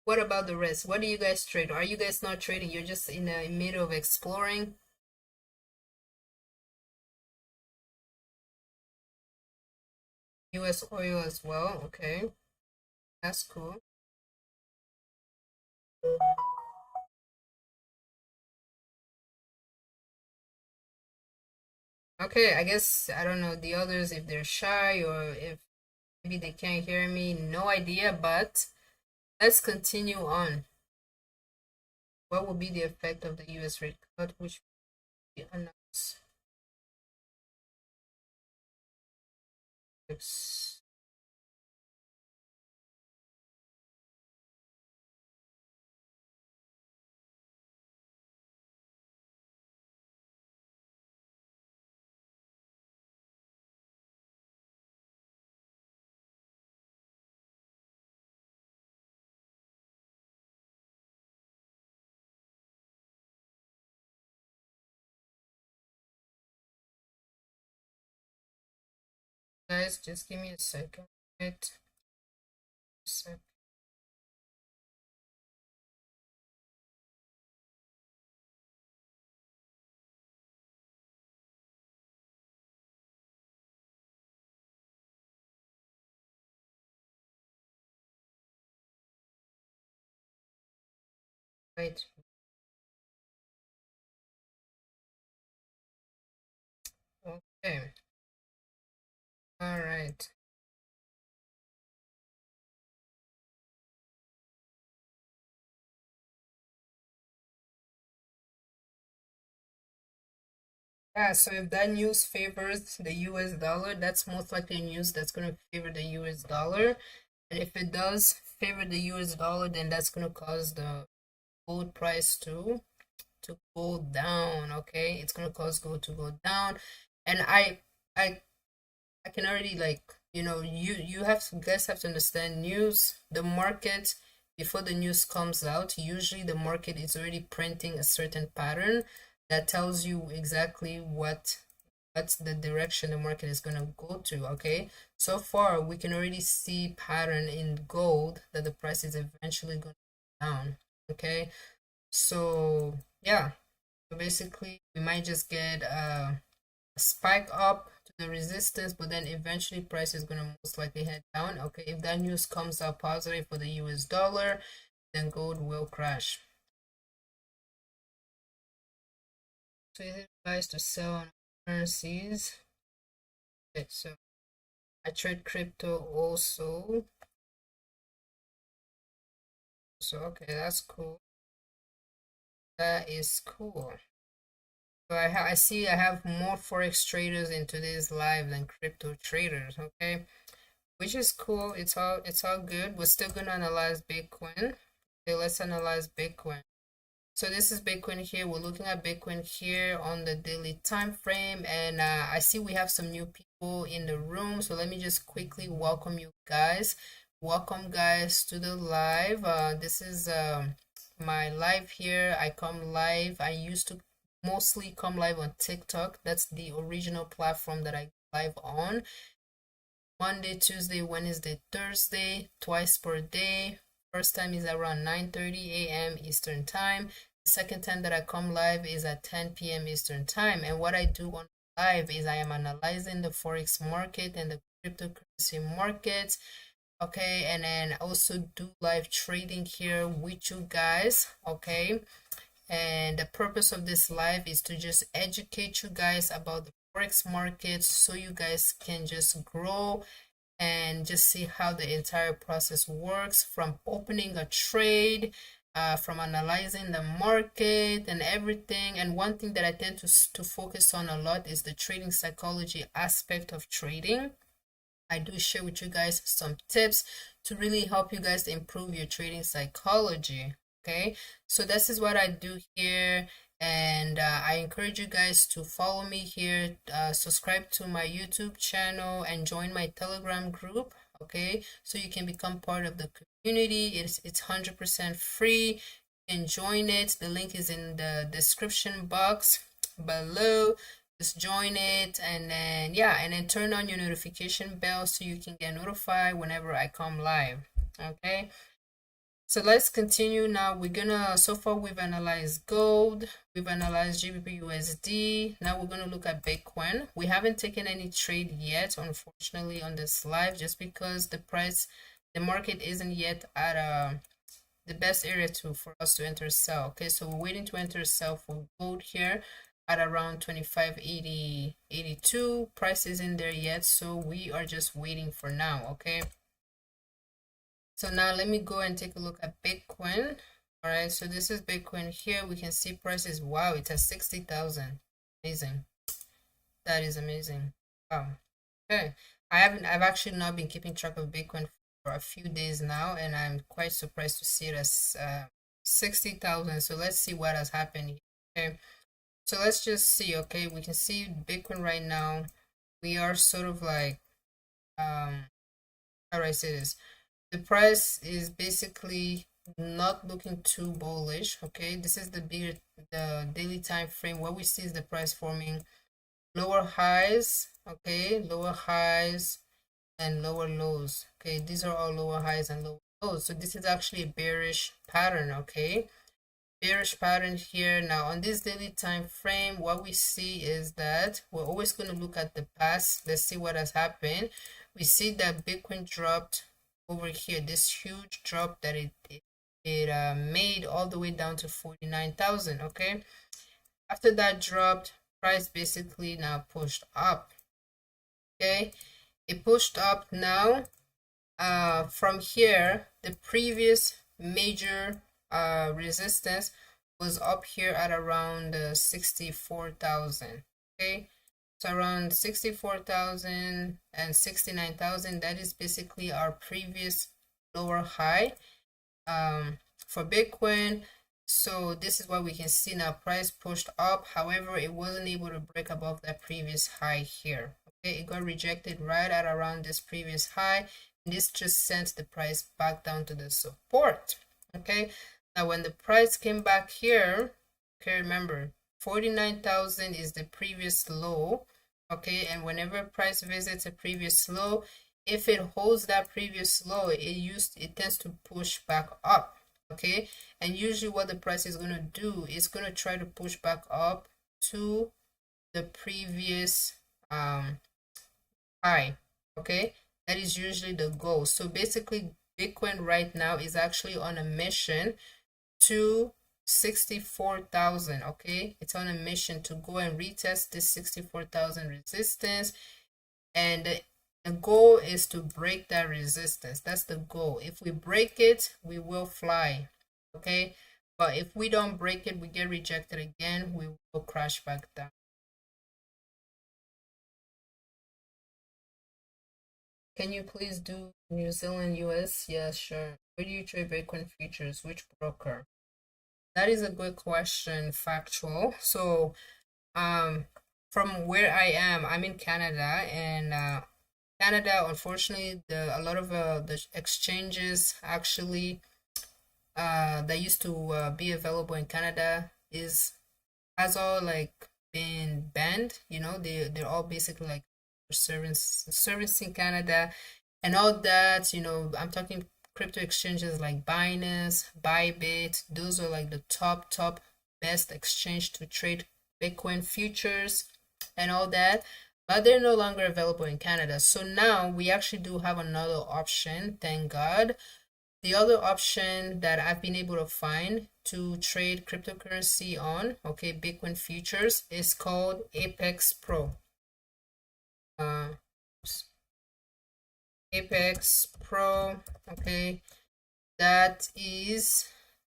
S1: What about the rest? What do you guys trade? Are you guys not trading? You're just in the middle of exploring? US oil as well. Okay, that's cool. Okay, I guess I don't know the others if they're shy or if maybe they can't hear me. No idea, but let's continue on. What will be the effect of the US rate cut, which will be announced? Guys, just give me a second. Right. Right. Okay. All right. Yeah, so if that news favors the US dollar, that's most likely news that's going to favor the US dollar. And if it does favor the US dollar, then that's going to cause the gold price to go down, okay? It's going to cause gold to go down. And I I can already, like, you have to, guys have to understand news, the market, before the news comes out, usually the market is already printing a certain pattern that tells you exactly what's the direction the market is going to go to, okay? So far we can already see pattern in gold that the price is eventually going to go down, okay? So yeah, so basically we might just get a spike up to the resistance, but then eventually price is going to most likely head down. Okay, if that news comes out positive for the US dollar, then gold will crash. So is it advised to sell on currencies? Okay, so I trade crypto also. So okay, that's cool. That is cool. So I see I have more forex traders in today's live than crypto traders. Okay, which is cool. It's all good. We're still gonna analyze Bitcoin. Okay, let's analyze Bitcoin. So this is Bitcoin here. We're looking at Bitcoin here on the daily time frame, and I see we have some new people in the room. So let me just quickly welcome you guys. Welcome guys to the live. This is my live here. I come live. I used to mostly come live on TikTok. That's the original platform that I live on. Monday, Tuesday, Wednesday, Thursday, twice per day. First time is around 9:30 a.m. Eastern time. The second time that I come live is at 10 p.m. Eastern time. And what I do on live is I am analyzing the Forex market and the cryptocurrency market. Okay, and then also do live trading here with you guys. Okay, and the purpose of this live is to just educate you guys about the Forex market so you guys can just grow and just see how the entire process works, from opening a trade, from analyzing the market and everything. And one thing that I tend to focus on a lot is the trading psychology aspect of trading. I do share with you guys some tips to really help you guys improve your trading psychology. Okay, so this is what I do here, and I encourage you guys to follow me here, subscribe to my YouTube channel, and join my Telegram group. Okay, so you can become part of the community. It's 100% free. You can join it. The link is in the description box below. Just join it, and then yeah, and then turn on your notification bell so you can get notified whenever I come live. Okay, so let's continue now. So far we've analyzed gold, we've analyzed GBP USD. Now we're gonna look at Bitcoin. We haven't taken any trade yet, unfortunately, on this live, just because the market isn't yet at the best area for us to enter sell. Okay, so we're waiting to enter sell for gold here at around 25.82. Price isn't there yet, so we are just waiting for now. Okay, so now let me go and take a look at Bitcoin. All right, so this is Bitcoin here. We can see prices. Wow, it's at 60,000. Amazing. That is amazing. Wow. Okay, I've actually not been keeping track of Bitcoin for a few days now, and I'm quite surprised to see it as 60,000. So let's see what has happened. Okay, so let's just see. Okay, we can see Bitcoin right now. We are sort of like how do I say this? The price is basically not looking too bullish. Okay, this is the daily time frame. What we see is the price forming lower highs. Okay, lower highs and lower lows. Okay, these are all lower highs and lower lows. So this is actually a bearish pattern. Okay, bearish pattern here. Now on this daily time frame, what we see is that we're always going to look at the past. Let's see what has happened. We see that Bitcoin dropped over here, this huge drop that it made all the way down to 49,000. Okay, after that dropped, price basically now pushed up. Okay, it pushed up now. From here, the previous major resistance was up here at around 64,000. Okay, so around 64,000 and 69,000, that is basically our previous lower high for Bitcoin. So this is what we can see now. Price pushed up, however it wasn't able to break above that previous high here. Okay, it got rejected right at around this previous high, and this just sent the price back down to the support. Okay, now when the price came back here, okay, remember 49,000 is the previous low. Okay, and whenever price visits a previous low, if it holds that previous low, it tends to push back up. Okay, and usually what the price is going to do is going to try to push back up to the previous high. Okay, that is usually the goal. So basically, Bitcoin right now is actually on a mission to 64,000. Okay, it's on a mission to go and retest this 64,000 resistance, and the goal is to break that resistance. That's the goal. If we break it, we will fly. Okay, but if we don't break it, we get rejected again, we will crash back down. Can you please do New Zealand US? Yeah, sure. Where do you trade Bitcoin futures? Which broker? That is a good question, factual. So, from where I am, I'm in Canada, and Canada, unfortunately, a lot of the exchanges actually that used to be available in Canada has all like been banned. You know, they're all basically like servicing Canada and all that. You know, I'm talking crypto exchanges like Binance, Bybit. Those are like the top best exchange to trade Bitcoin futures and all that. But they're no longer available in Canada. So now we actually do have another option, thank God. The other option that I've been able to find to trade cryptocurrency on, okay, Bitcoin futures, is called Apex Pro. Apex Pro, okay, that is,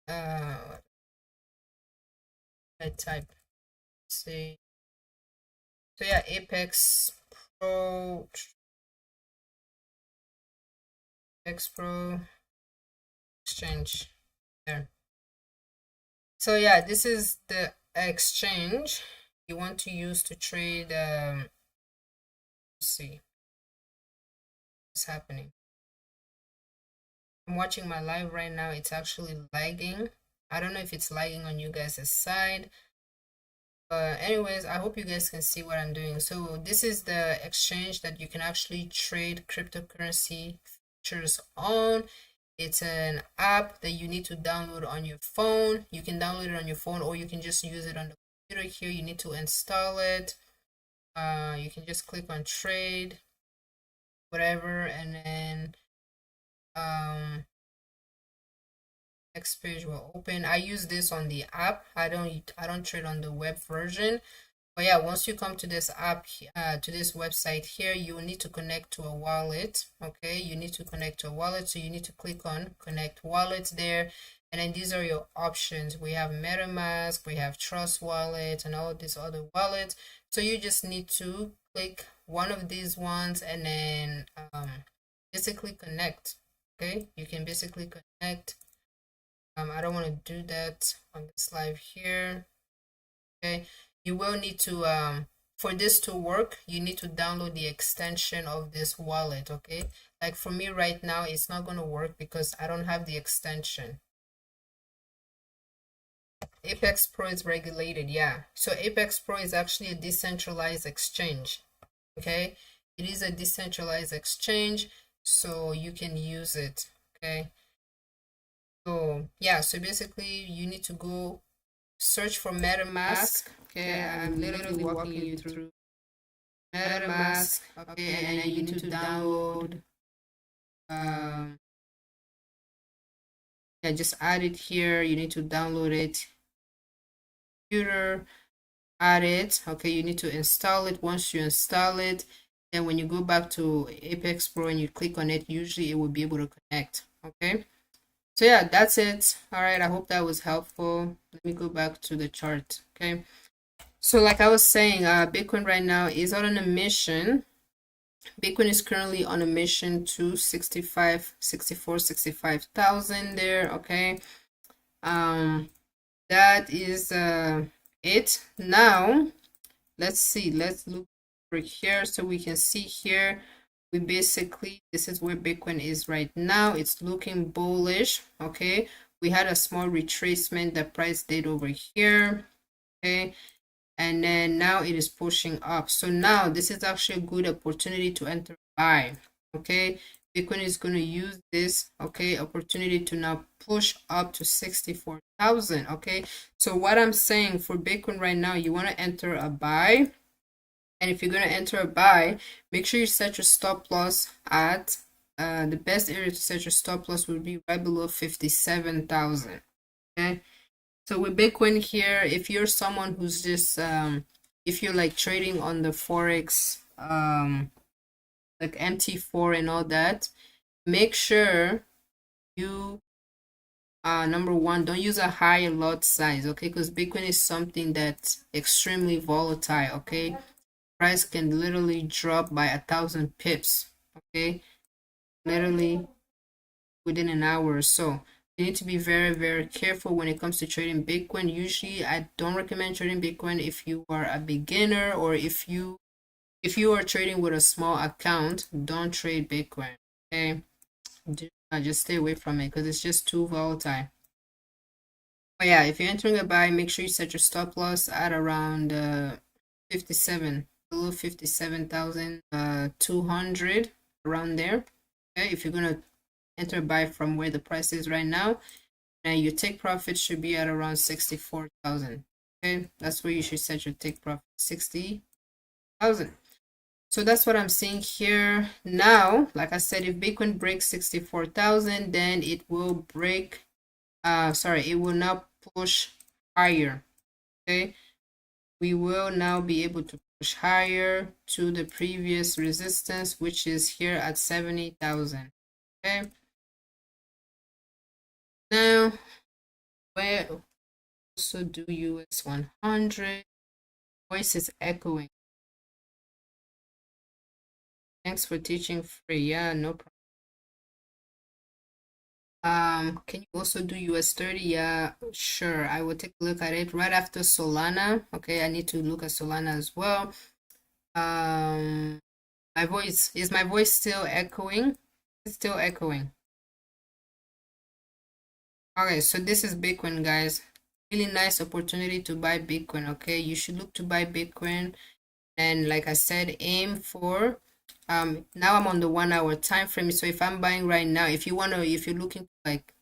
S1: I type, see, so yeah, Apex Pro, exchange there. So yeah, this is the exchange you want to use to trade. Let's see what's happening. I'm watching my live right now. It's actually lagging. I don't know if it's lagging on you guys' side. But anyways, I hope you guys can see what I'm doing. So this is the exchange that you can actually trade cryptocurrency futures on. It's an app that you need to download on your phone. You can download it on your phone, or you can just use it on the computer here. You need to install it. You can just click on trade, whatever, and then next page will open. I use this on the app. I don't trade on the web version. But yeah, once you come to this app, to this website here, you will need to connect to a wallet. Okay, you need to connect to a wallet. So you need to click on connect wallets there. And then these are your options. We have MetaMask, we have Trust Wallet, and all these other wallets. So you just need to click one of these ones and then basically connect. Okay, you can basically connect. I don't want to do that on this live here. Okay, you will need to for this to work, you need to download the extension of this wallet. Okay, like for me right now, it's not going to work because I don't have the extension. Apex Pro is regulated, yeah. So Apex Pro is actually a decentralized exchange. Okay, it is a decentralized exchange, so you can use it. Okay, so yeah, so basically you need to go search for MetaMask. Okay, I'm literally walking you through MetaMask. Okay, and then you need to download. Yeah, just add it here. You need to download it. Computer, add it. Okay, you need to install it. Once you install it, then when you go back to Apex Pro and you click on it, usually it will be able to connect. Okay. So yeah, that's it. All right, I hope that was helpful. Let me go back to the chart. Okay. So like I was saying, Bitcoin right now is on a mission. Bitcoin is currently on a mission to 65,000 there. Okay. That is it. Now let's see, let's look over here so we can see here. We basically, this is where Bitcoin is right now. It's looking bullish. Okay, we had a small retracement that price did over here. Okay, and then now it is pushing up. So now this is actually a good opportunity to enter buy. Okay, Bitcoin is going to use this, okay, opportunity to now push up to 64,000. Okay, so what I'm saying for Bitcoin right now, you want to enter a buy. And if you're going to enter a buy, make sure you set your stop loss at the best area to set your stop loss would be right below 57,000. Okay. So with Bitcoin here, if you're someone who's just if you're like trading on the Forex like MT4 and all that, make sure you number one, don't use a high lot size, okay? Because Bitcoin is something that's extremely volatile, okay? Price can literally drop by 1,000 pips, okay? Literally within an hour or so. You need to be very, very careful when it comes to trading Bitcoin. Usually, I don't recommend trading Bitcoin if you are a beginner or if you are trading with a small account. Don't trade Bitcoin, okay? Just stay away from it because it's just too volatile. But yeah, if you're entering a buy, make sure you set your stop loss at around 57, below 57,200, around there. Okay, if you're gonna enter a buy from where the price is right now, and your take profit should be at around 64,000. Okay, that's where you should set your take profit, 60,000. So that's what I'm seeing here now. Like I said, if Bitcoin breaks 64,000, then it will break. It will now push higher. Okay, we will now be able to push higher to the previous resistance, which is here at 70,000. Okay, now where also do US 100. Voice is echoing. Thanks for teaching free. Yeah, no problem. Can you also do US 30? Yeah, sure. I will take a look at it right after Solana. Okay, I need to look at Solana as well. My voice, is my voice still echoing? It's still echoing. Okay, so this is Bitcoin, guys. Really nice opportunity to buy Bitcoin. Okay, you should look to buy Bitcoin, and like I said, aim for now I'm on the 1 hour time frame. So if I'm buying right now, if you're looking to like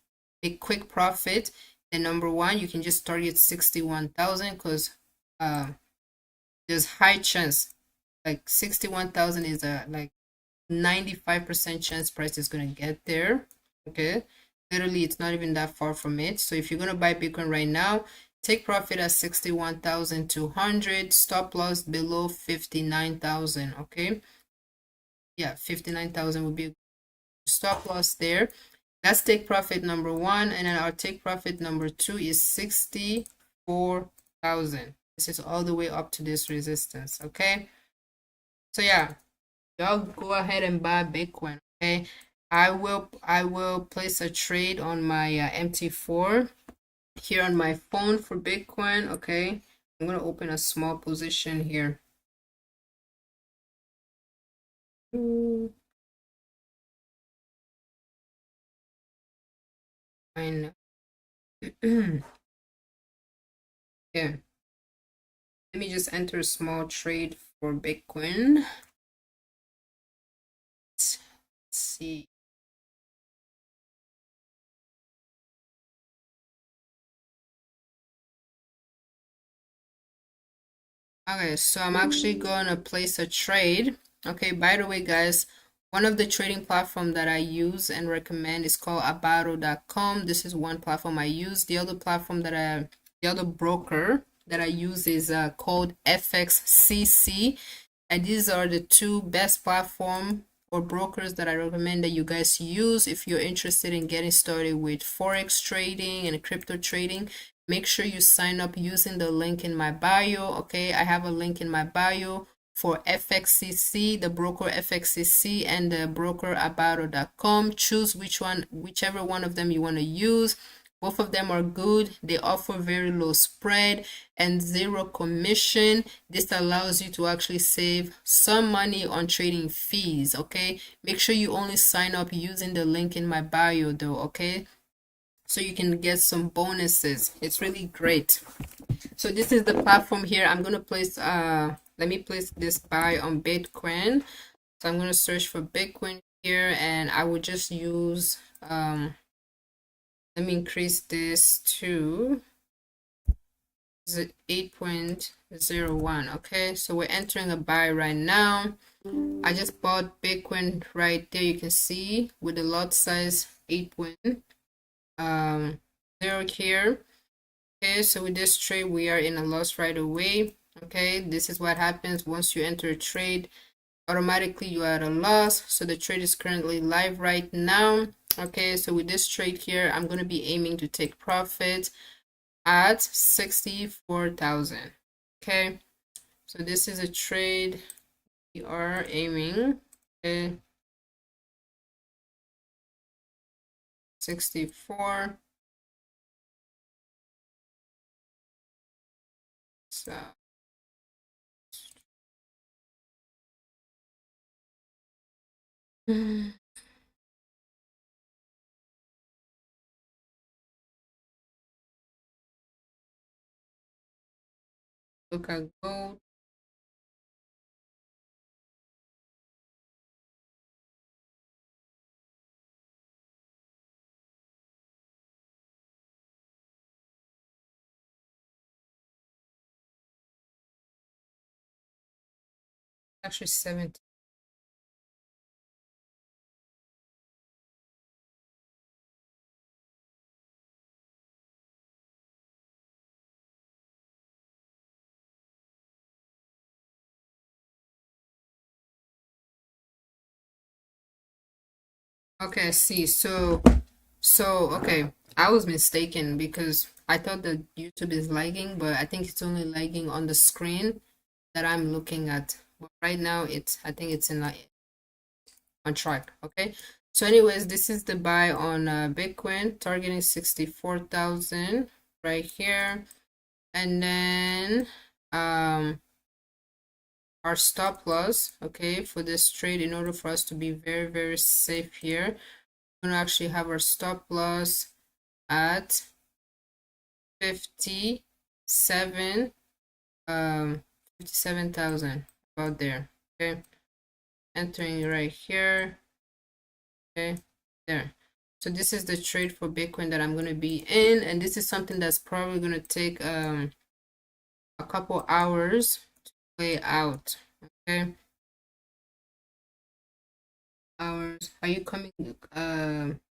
S1: a quick profit, then number one, you can just target 61,000 because there's high chance, like 61,000 is a like 95% chance price is gonna get there. Okay, literally it's not even that far from it. So if you're gonna buy Bitcoin right now, take profit at 61,200, stop loss below 59,000. Okay, yeah, 59,000 would be a stop loss there. That's take profit number one, and then our take profit number two is 64,000. This is all the way up to this resistance. Okay, so yeah, y'all go ahead and buy Bitcoin. Okay, I will place a trade on my MT4 here on my phone for Bitcoin. Okay, I'm gonna open a small position here. Fine. Yeah, let me just enter a small trade for Bitcoin. Let's see. Okay, so I'm actually gonna place a trade. Okay, by the way, guys, one of the trading platform that I use and recommend is called abaro.com. This is one platform I use. The other broker that I use is called FXCC, and these are the two best platform or brokers that I recommend that you guys use if you're interested in getting started with Forex trading and crypto trading. Make sure you sign up using the link in my bio. Okay, I have a link in my bio for FXCC, the broker FXCC, and the broker abaro.com. Choose whichever one of them you want to use. Both of them are good. They offer very low spread and zero commission. This allows you to actually save some money on trading fees. Okay, make sure you only sign up using the link in my bio though. Okay, so you can get some bonuses. It's really great. So this is the platform here. I'm gonna place let me place this buy on Bitcoin. So I'm gonna search for Bitcoin here, and I will just use let me increase this to 8.01. Okay, so we're entering a buy right now. I just bought Bitcoin right there. You can see with the lot size 8.0 here. Okay, so with this trade, we are in a loss right away. Okay, this is what happens once you enter a trade. Automatically, you are at a loss. So the trade is currently live right now. Okay, so with this trade here, I'm going to be aiming to take profit at 64,000. Okay, so this is a trade we are aiming. Okay, 64. So look at gold. Actually 70. Okay, I see. So okay, I was mistaken because I thought that YouTube is lagging, but I think it's only lagging on the screen that I'm looking at. But right now, I think it's on track. Okay. So, anyways, this is the buy on Bitcoin, targeting 64,000 right here, and then our stop loss. Okay, for this trade, in order for us to be very very safe here, we're gonna actually have our stop loss at 57 57,000, about there. Okay, entering right here. Okay, there. So this is the trade for Bitcoin that I'm going to be in, and this is something that's probably going to take a couple hours to play out. Okay, hours. Are you coming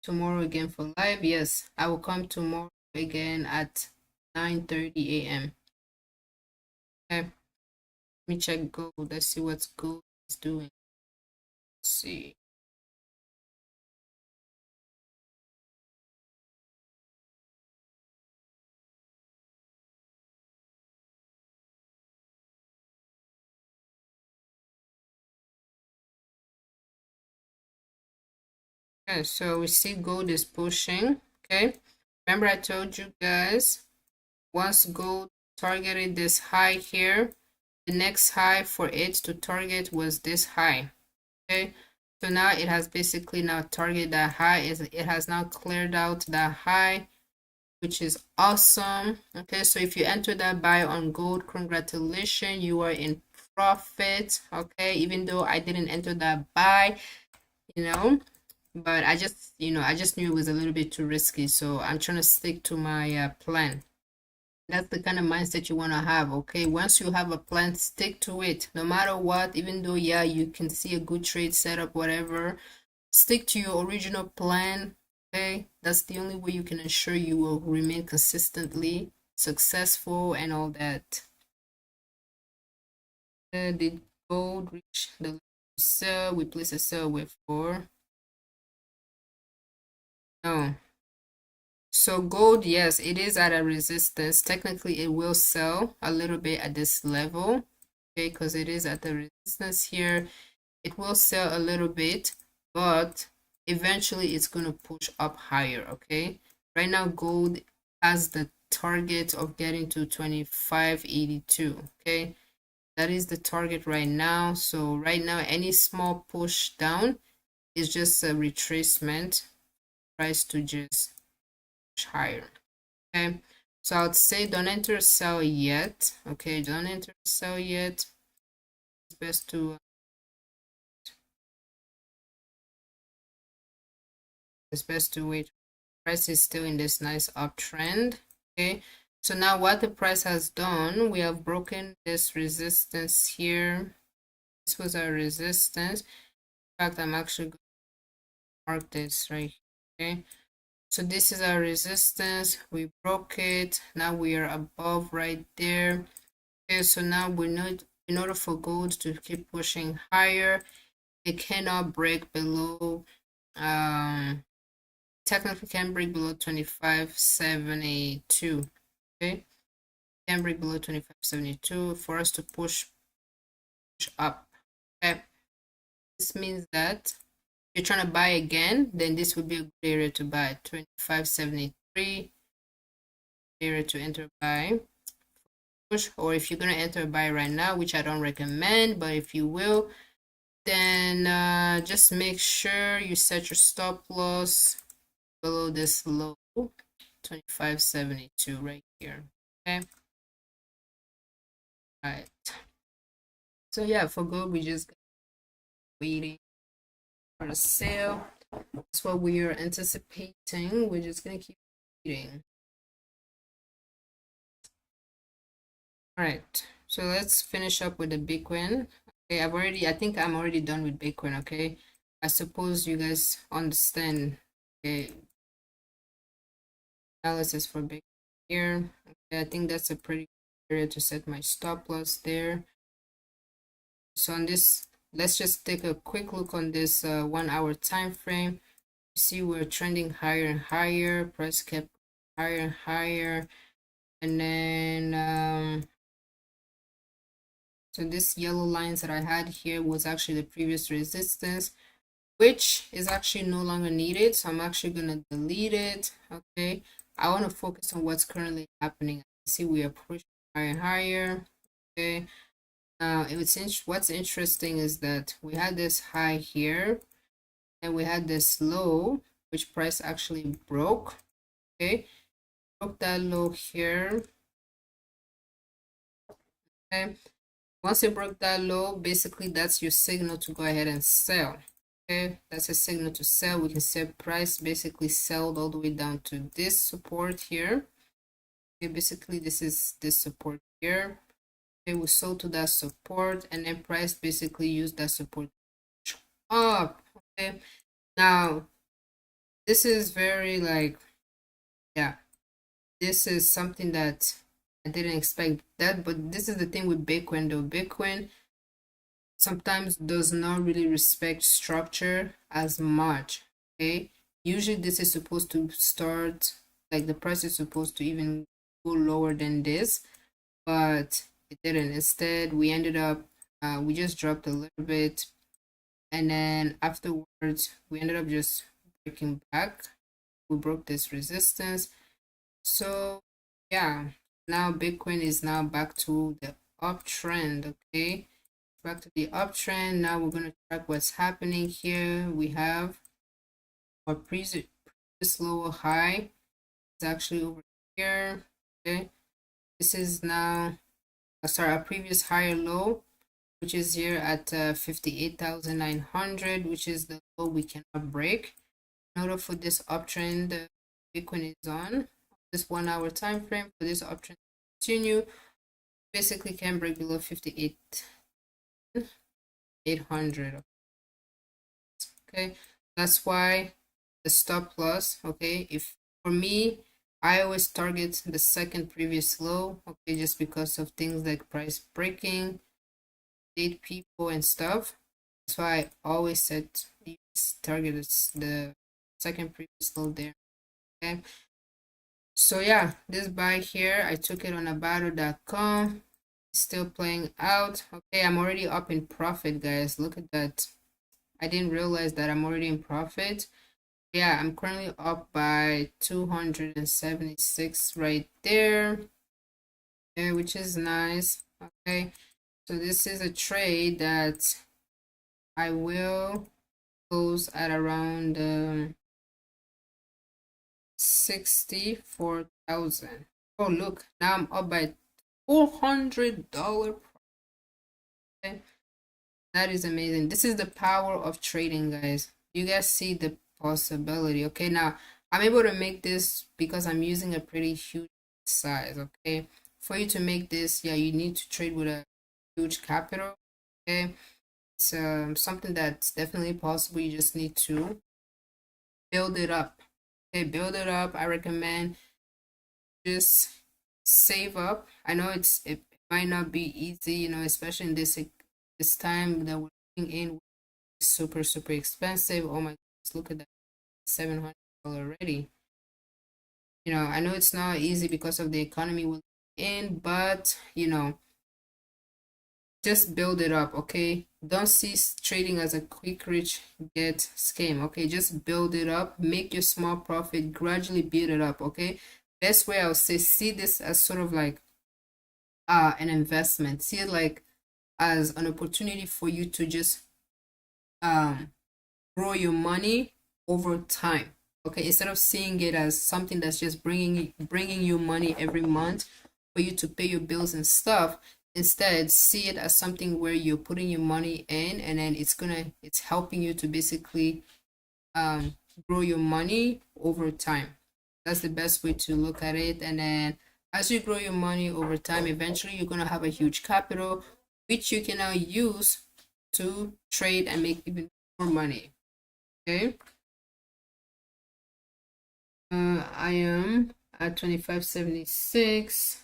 S1: tomorrow again for live? Yes, I will come tomorrow again at 9:30 a.m. Okay, let me check gold. Let's see what gold is doing. Let's see. Okay, so we see gold is pushing. Okay, remember I told you guys, once gold targeted this high here, the next high for it to target was this high. Okay, so now it has basically now targeted that high. It has now cleared out that high, which is awesome. Okay, so if you enter that buy on gold, congratulations, you are in profit. Okay, even though I didn't enter that buy, you know, but I just knew it was a little bit too risky, so I'm trying to stick to my plan. That's the kind of mindset you want to have. Okay, once you have a plan, stick to it no matter what. Even though, yeah, you can see a good trade setup, whatever, stick to your original plan. Okay, that's the only way you can ensure you will remain consistently successful and all that. Did gold reach the sell? We place a sell with 4. No. So gold, yes, it is at a resistance. Technically, it will sell a little bit at this level, okay, because it is at the resistance here. It will sell a little bit, but eventually it's going to push up higher, okay? Right now, gold has the target of getting to 25.82, okay? That is the target right now. So right now, any small push down is just a retracement price to just push higher. Okay, so I would say don't enter a sell yet. Okay, don't enter a sell yet. It's best to wait. Price is still in this nice uptrend. Okay, So now what the price has done, we have broken this resistance here. This was our resistance. In fact, I'm actually going to mark this right here. Okay. So this is our resistance. We broke it. Now we are above right there. Okay, so now we know in order for gold to keep pushing higher, it cannot break below technically can break below 25.72. Okay, can break below 25.72 for us to push up. Okay, this means that if you're trying to buy again, then this would be a good area to buy. 25.73 area to enter buy. Push, or if you're gonna enter buy right now, which I don't recommend, but if you will, then just make sure you set your stop loss below this low 25.72 right here. Okay, all right. So yeah, for gold, we just waiting for the sale. That's what we are anticipating. We're just gonna keep waiting. All right, so let's finish up with the Bitcoin. Okay, I think I'm already done with Bitcoin. Okay, I suppose you guys understand. Okay, analysis for Bitcoin here. Okay, I think that's a pretty good area to set my stop loss there. So on this, let's just take a quick look on this 1 hour time frame. You see we're trending higher and higher. Price kept higher and higher, and then so this yellow lines that I had here was actually the previous resistance, which is actually no longer needed. So I'm actually gonna delete it. Okay, I want to focus on what's currently happening. See, we are pushing higher and higher. Okay, what's interesting is that we had this high here, and we had this low, which price actually broke. Okay, broke that low here. Okay, once it broke that low, basically that's your signal to go ahead and sell. Okay, that's a signal to sell. We can set price basically sell all the way down to this support here. Okay, basically this is this support here. Okay, we sold to that support, and then price basically used that support up. Okay, now this is very like, yeah, this is something that I didn't expect that, but this is the thing with Bitcoin though. Bitcoin sometimes does not really respect structure as much. Okay, usually this is supposed to start, like the price is supposed to even go lower than this, but it didn't. Instead, we ended up we just dropped a little bit, and then afterwards we ended up just breaking back. We broke this resistance. So yeah, now Bitcoin is now back to the uptrend. Okay, back to the uptrend. Now we're going to track what's happening here. We have our previous lower high. It's actually over here. Okay, this is now sorry, our previous higher low, which is here at 58,900, which is the low we cannot break. In order for this uptrend Bitcoin is on this 1 hour time frame, for this uptrend to continue, basically can break below 58,800. Okay, that's why the stop loss. Okay, if for me, I always target the second previous low. Okay, just because of things like price breaking, date people and stuff. That's why I always set target the second previous low there. Okay, so yeah, this buy here, I took it on abato.com. Still playing out. Okay, I'm already up in profit, guys. Look at that. I didn't realize that I'm already in profit. Yeah, I'm currently up by 276 right there. Okay, which is nice. Okay, so this is a trade that I will close at around 64,000. Oh, look, now I'm up by $400. Okay, that is amazing. This is the power of trading, guys. You guys see the possibility. Okay, now I'm able to make this because I'm using a pretty huge size. Okay, for you to make this, yeah, you need to trade with a huge capital. Okay, it's something that's definitely possible. You just need to build it up. Okay, build it up. I recommend just save up. I know it might not be easy, you know, especially in this time that we're living in, super expensive. Oh my goodness, look at that, $700 already. You know, I know it's not easy because of the economy we're in, but you know, just build it up. Okay, don't see trading as a quick rich get scam. Okay, just build it up, make your small profit, gradually build it up. Okay, best way I would say, see this as sort of like an investment. See it like as an opportunity for you to just um grow your money over time. Okay, instead of seeing it as something that's just bringing you money every month for you to pay your bills and stuff, instead see it as something where you're putting your money in, and then it's helping you to basically grow your money over time. That's the best way to look at it. And then as you grow your money over time, eventually you're going to have a huge capital which you can now use to trade and make even more money. Okay, I am at 25.76.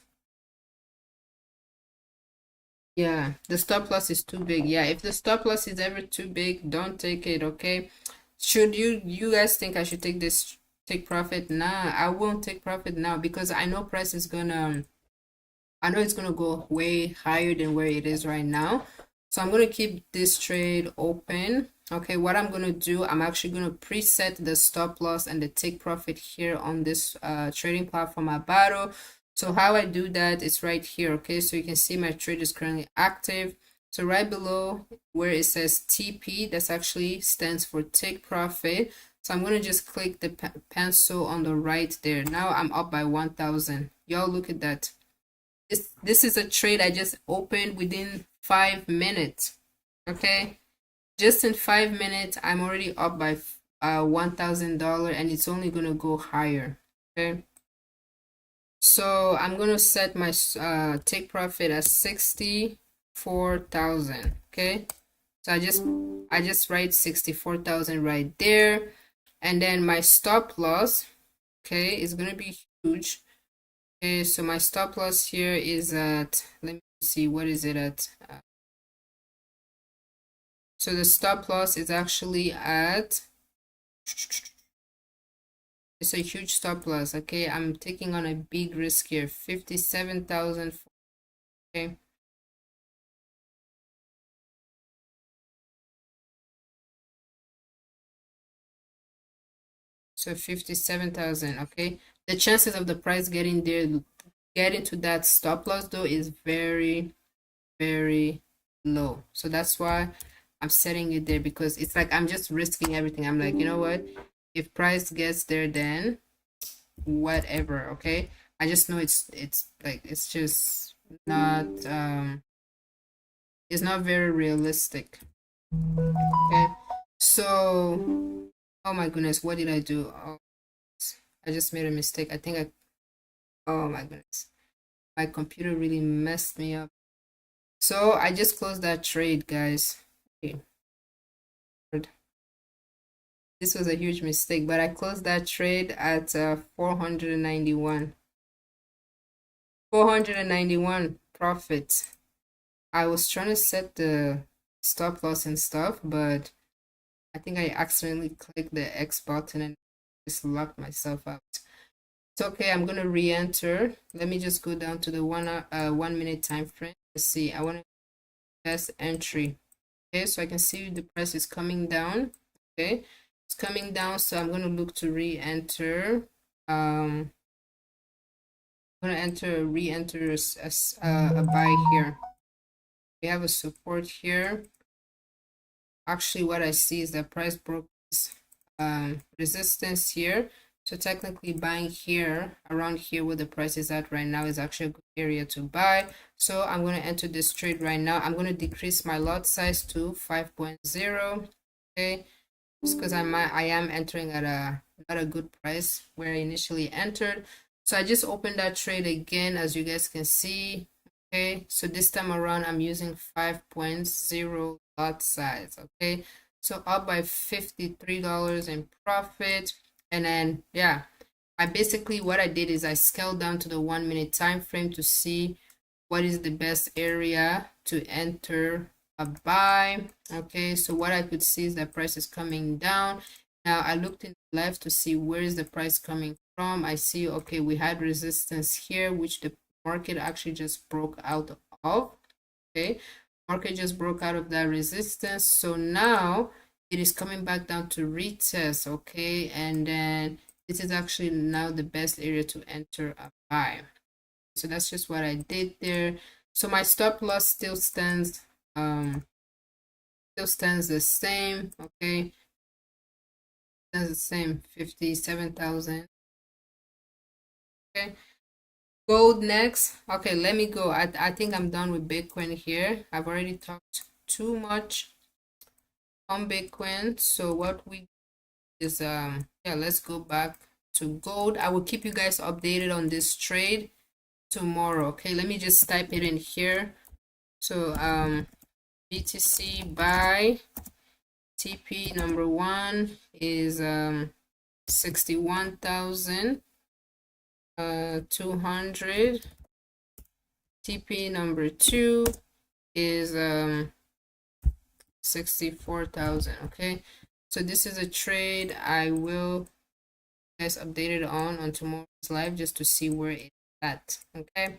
S1: Yeah, the stop loss is too big. Yeah, if the stop loss is ever too big, don't take it. Okay, should you guys think I should take profit? Nah, I won't take profit now because I know price is gonna I know it's gonna go way higher than where it is right now. So I'm gonna keep this trade open. Okay, what I'm gonna do, I'm actually gonna preset the stop loss and the take profit here on this trading platform Abaro. So how I do that is right here. Okay, so you can see my trade is currently active. So right below where it says TP, that's actually stands for take profit. So I'm gonna just click the pencil on the right there. Now I'm up by 1,000. Y'all look at that. This is a trade I just opened within 5 minutes. Okay, just in 5 minutes I'm already up by $1,000, and it's only gonna go higher. Okay, so I'm gonna set my take profit as 64,000. Okay, so I just write 64,000 right there, and then my stop loss, okay, is gonna be huge. Okay, so my stop loss here is at, let me see, what is it at? So the stop loss is actually at, it's a huge stop loss. Okay, I'm taking on a big risk here, 57,000. Okay, so 57,000. Okay, the chances of the price getting to that stop loss though is very low. So that's why I'm setting it there, because it's like I'm just risking everything. I'm like, you know what, if price gets there, then whatever. Okay, I just know it's like it's just not it's not very realistic. Okay, so oh my goodness, what did I do? Oh, I just made a mistake. I think I oh my goodness, my computer really messed me up. So I just closed that trade, guys. Okay. This was a huge mistake, but I closed that trade at 491. 491 profit. I was trying to set the stop loss and stuff, but I think I accidentally clicked the X button and just locked myself out. It's okay, I'm gonna re-enter. Let me just go down to the 1 minute time frame. Let's see, I want to test entry. Okay, so I can see the price is coming down. Okay, it's coming down, so I'm gonna look to re-enter. I'm gonna re-enter as a buy here. We have a support here. Actually, what I see is that price broke this resistance here. So technically buying here, around here where the price is at right now, is actually a good area to buy. So I'm going to enter this trade right now. I'm going to decrease my lot size to 5.0. Okay, just because I am entering at a not a good price where I initially entered. So I just opened that trade again, as you guys can see. Okay, so this time around I'm using 5.0 lot size. Okay, so up by $53 in profit. And then yeah, I basically, what I did is I scaled down to the 1 minute time frame to see what is the best area to enter a buy. Okay, so what I could see is that price is coming down. Now I looked in the left to see where is the price coming from. I see, okay, we had resistance here, which the market actually just broke out of. Okay, market just broke out of that resistance. So now it is coming back down to retest. Okay, and then this is actually now the best area to enter a buy. So that's just what I did there. So my stop loss still stands the same. Okay, stands the same, 57,000. Okay, gold next. Okay, let me go. I think I'm done with Bitcoin here. I've already talked too much on Bitcoin. So what we is yeah, let's go back to gold. I will keep you guys updated on this trade tomorrow. Okay, let me just type it in here. So BTC buy TP number 1 is 61,200. TP number 2 is 64,000. Okay, so this is a trade I will guys updated on tomorrow's live just to see where it's at. Okay,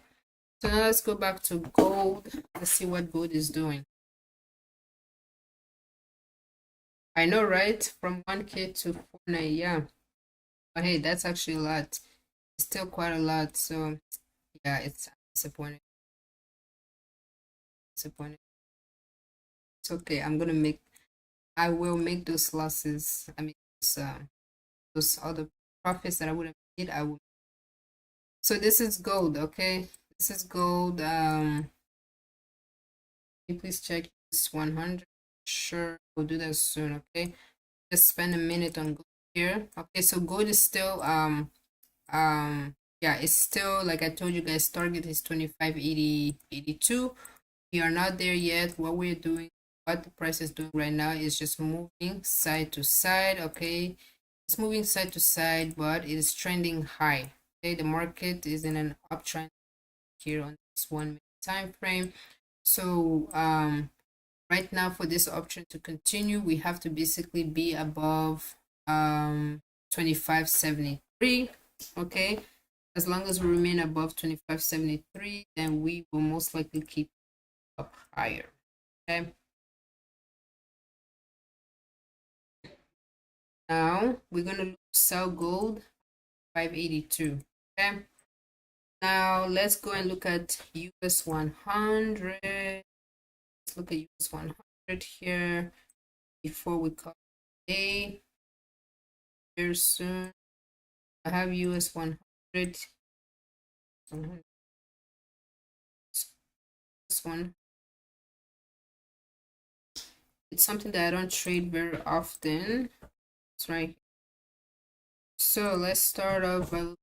S1: so now let's go back to gold. Let's see what gold is doing. I know, right? From 1K to 490, yeah. But hey, that's actually a lot. It's still quite a lot. So yeah, it's disappointing. Disappointing. It's okay. I will make those losses. I mean, those other profits that I would have made, I will. So this is gold, okay? This is gold. Please check this 100. Sure, we'll do that soon, okay? Just spend a minute on gold here. Okay, so gold is still yeah, it's still, like I told you guys, target is 25.82. We are not there yet. What we're doing, what the price is doing right now is just moving side to side. Okay, it's moving side to side, but it is trending high. Okay, the market is in an uptrend here on this 1 minute time frame. So right now, for this option to continue, we have to basically be above 25.73. Okay, as long as we remain above 25.73, then we will most likely keep up higher. Okay, now we're gonna sell gold 582. Okay, now let's go and look at US 100. Let's look at US 100 here before we call it a day. Very soon I have US 100. This one, it's something that I don't trade very often. It's right. So let's start off by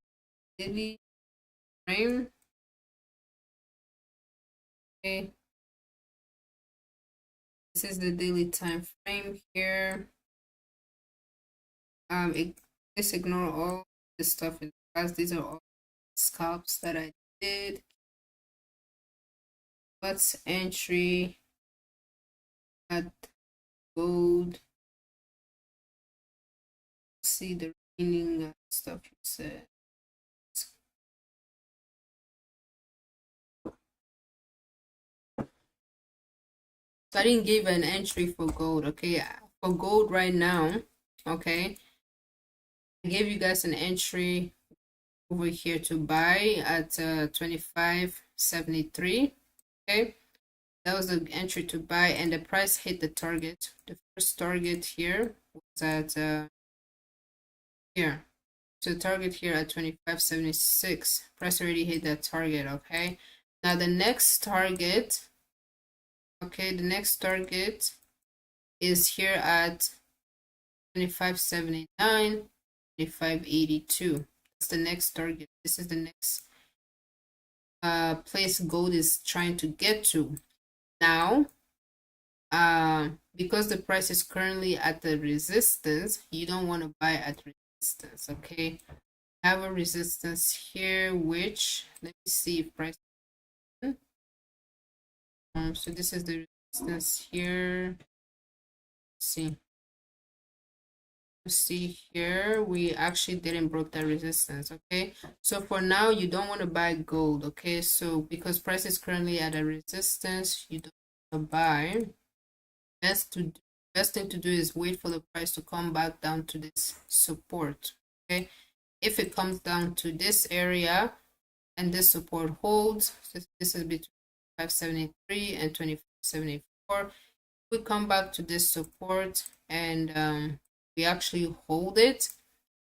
S1: daily frame. Okay, this is the daily time frame here. Just ignore all this stuff in the past. These are all scalps that I did. Let's entry at gold. See the remaining stuff you said. So I didn't give an entry for gold. Okay, for gold right now. Okay, I gave you guys an entry over here to buy at 25.73. Okay, that was the entry to buy, and the price hit the target. The first target here was at here. So target here at 25.76. Price already hit that target. Okay, now the next target, okay, the next target is here at 25.79, 25.82. That's the next target. This is the next place gold is trying to get to. Now, because the price is currently at the resistance, you don't want to buy at resistance, okay? I have a resistance here, which, let me see if price, so this is the resistance here. Let's see here, we actually didn't break that resistance, okay? So for now, you don't want to buy gold, okay? So because price is currently at a resistance, you don't want to buy. Best thing to do is wait for the price to come back down to this support, okay? If it comes down to this area and this support holds, so this is between 573 and 2574. We come back to this support and we actually hold it,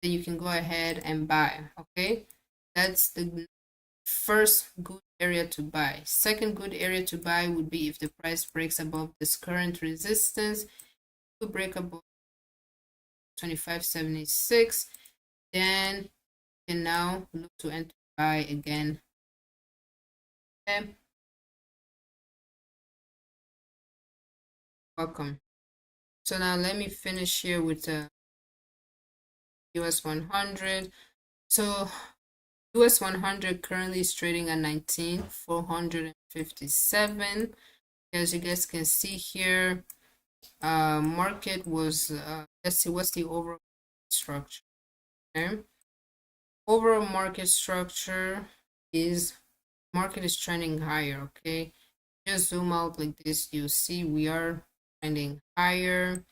S1: then you can go ahead and buy, okay? That's the first good area to buy. Second good area to buy would be if the price breaks above this current resistance. To break above 2576, then you can now look to enter buy again. Okay. Welcome. So now let me finish here with the US 100. So US 100 currently is trading at 19,457. As you guys can see here, market was let's see what's the overall structure. Okay, overall market structure is market is trending higher. Okay, just zoom out like this, you see we are trending higher.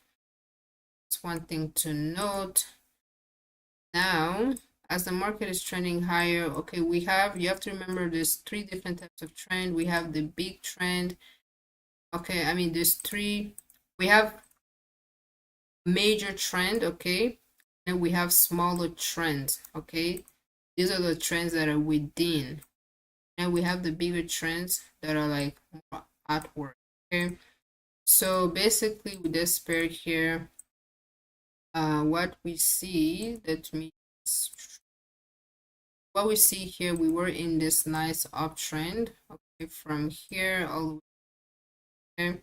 S1: That's one thing to note. Now, as the market is trending higher, okay, you have to remember there's three different types of trend. We have the big trend. Okay, I mean there's three. We have major trend, okay, and we have smaller trends, okay. These are the trends that are within, and we have the bigger trends that are like more outward, okay. So basically with this pair here, what we see, what we see here, we were in this nice uptrend, okay, from here all the way, okay,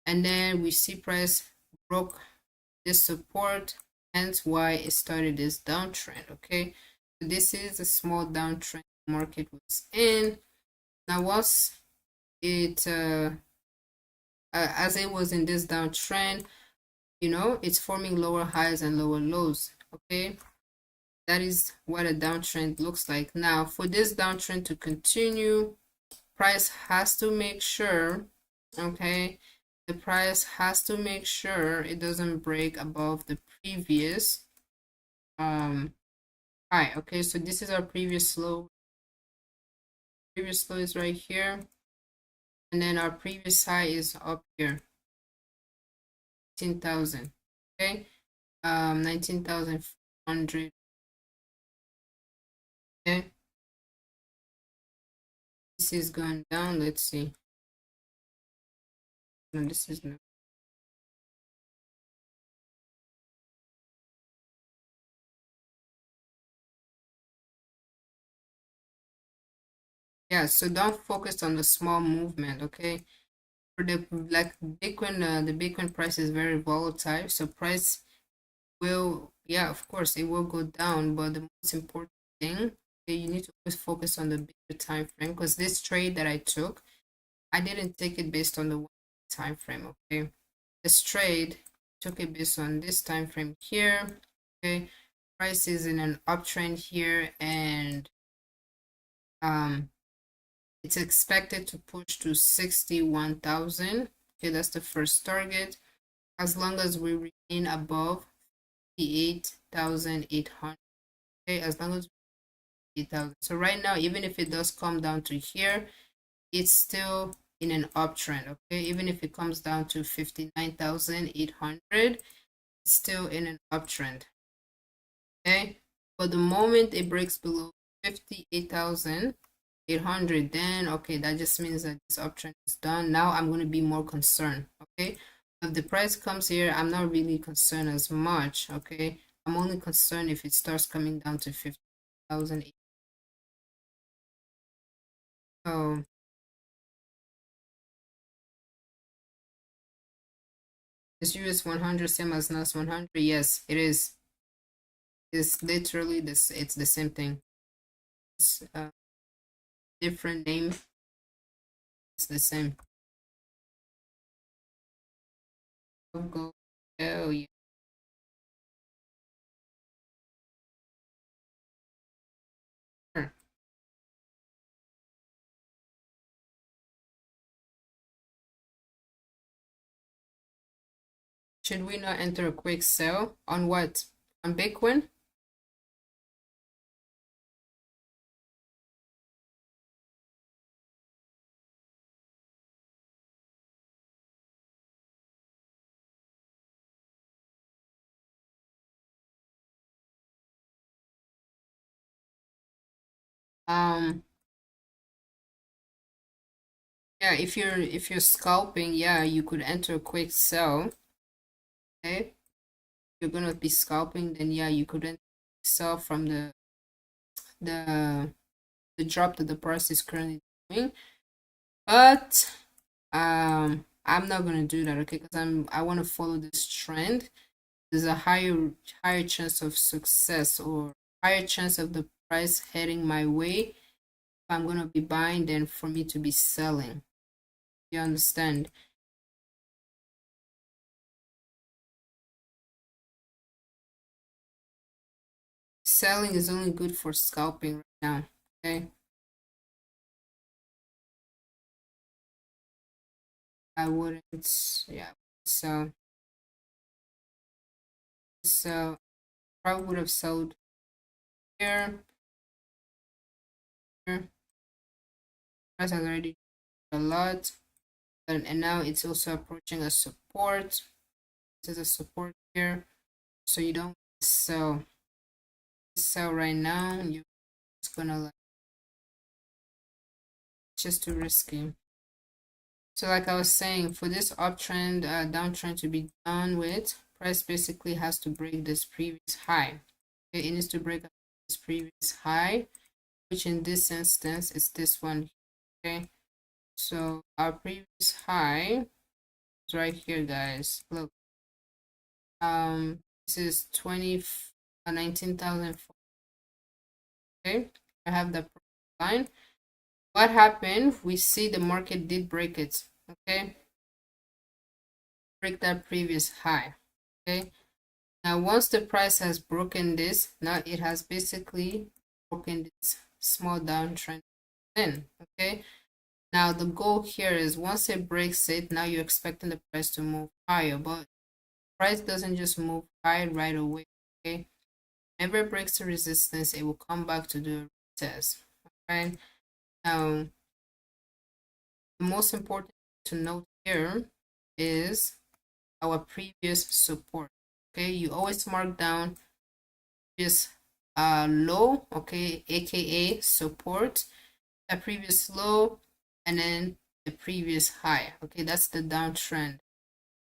S1: and then we see price broke this support, hence why it started this downtrend, okay. So this is a small downtrend the market was in. Now once it as it was in this downtrend, you know, it's forming lower highs and lower lows, okay. That is what a downtrend looks like. Now for this downtrend to continue, price has to make sure, okay, the price has to make sure it doesn't break above the previous high, okay. So this is our previous low is right here, and then our previous high is up here, 19,000, okay, 19,400, okay. This is going down, let's see. No, this is not. Yeah, so don't focus on the small movement, okay. For the like Bitcoin, the Bitcoin price is very volatile, so price will, yeah, of course it will go down, but the most important thing, okay, you need to always focus on the bigger time frame, because this trade that I took, I didn't take it based on the 1 time frame, okay. This trade took it based on this time frame here, okay. Price is in an uptrend here, and it's expected to push to 61,000, okay. That's the first target, as long as we remain above 58,800, okay, as long as 8,000. So right now, even if it does come down to here, it's still in an uptrend, okay. Even if it comes down to 59,800, it's still in an uptrend, okay. But the moment it breaks below 58,800, then okay, that just means that this uptrend is done. Now I'm going to be more concerned, okay. If the price comes here, I'm not really concerned as much, okay. I'm only concerned if it starts coming down to 50. 2008. Oh, is US 100 same as NAS 100? Yes, it is. It's literally this. It's the same thing. It's a different name. It's the same. Go. Oh yeah. Sure. Should we not enter a quick sell on what? On Bitcoin? Um, yeah, if you're scalping, yeah, you could enter a quick sell. Okay, you're gonna be scalping, then yeah, you could enter sell from the the drop that the price is currently doing. But I'm not gonna do that, okay? Because I want to follow this trend. There's a higher chance of success or higher chance of the price heading my way if I'm gonna be buying than for me to be selling. You understand? Selling is only good for scalping right now. Okay, I wouldn't. Yeah. So probably would have sold here. Here. Price has already a lot, and now it's also approaching a support. This is a support here, so you don't sell right now. You're just gonna like it's just too risky. So like I was saying, for this uptrend, downtrend to be done with, price basically has to break this previous high. Okay, it needs to break this previous high, which in this instance is this one. Okay, so our previous high is right here, guys. Look, this is 19,000. Okay, I have the line. What happened? We see the market did break it. Okay, break that previous high. Okay, now once the price has broken this, now it has basically broken this small downtrend. Then, okay, now the goal here is once it breaks it, now you're expecting the price to move higher, but price doesn't just move high right away. Okay, whenever it breaks the resistance, it will come back to do a retest. Okay, now the most important to note here is our previous support. Okay, you always mark down this low, okay, aka support, a previous low, and then the previous high. Okay, that's the downtrend.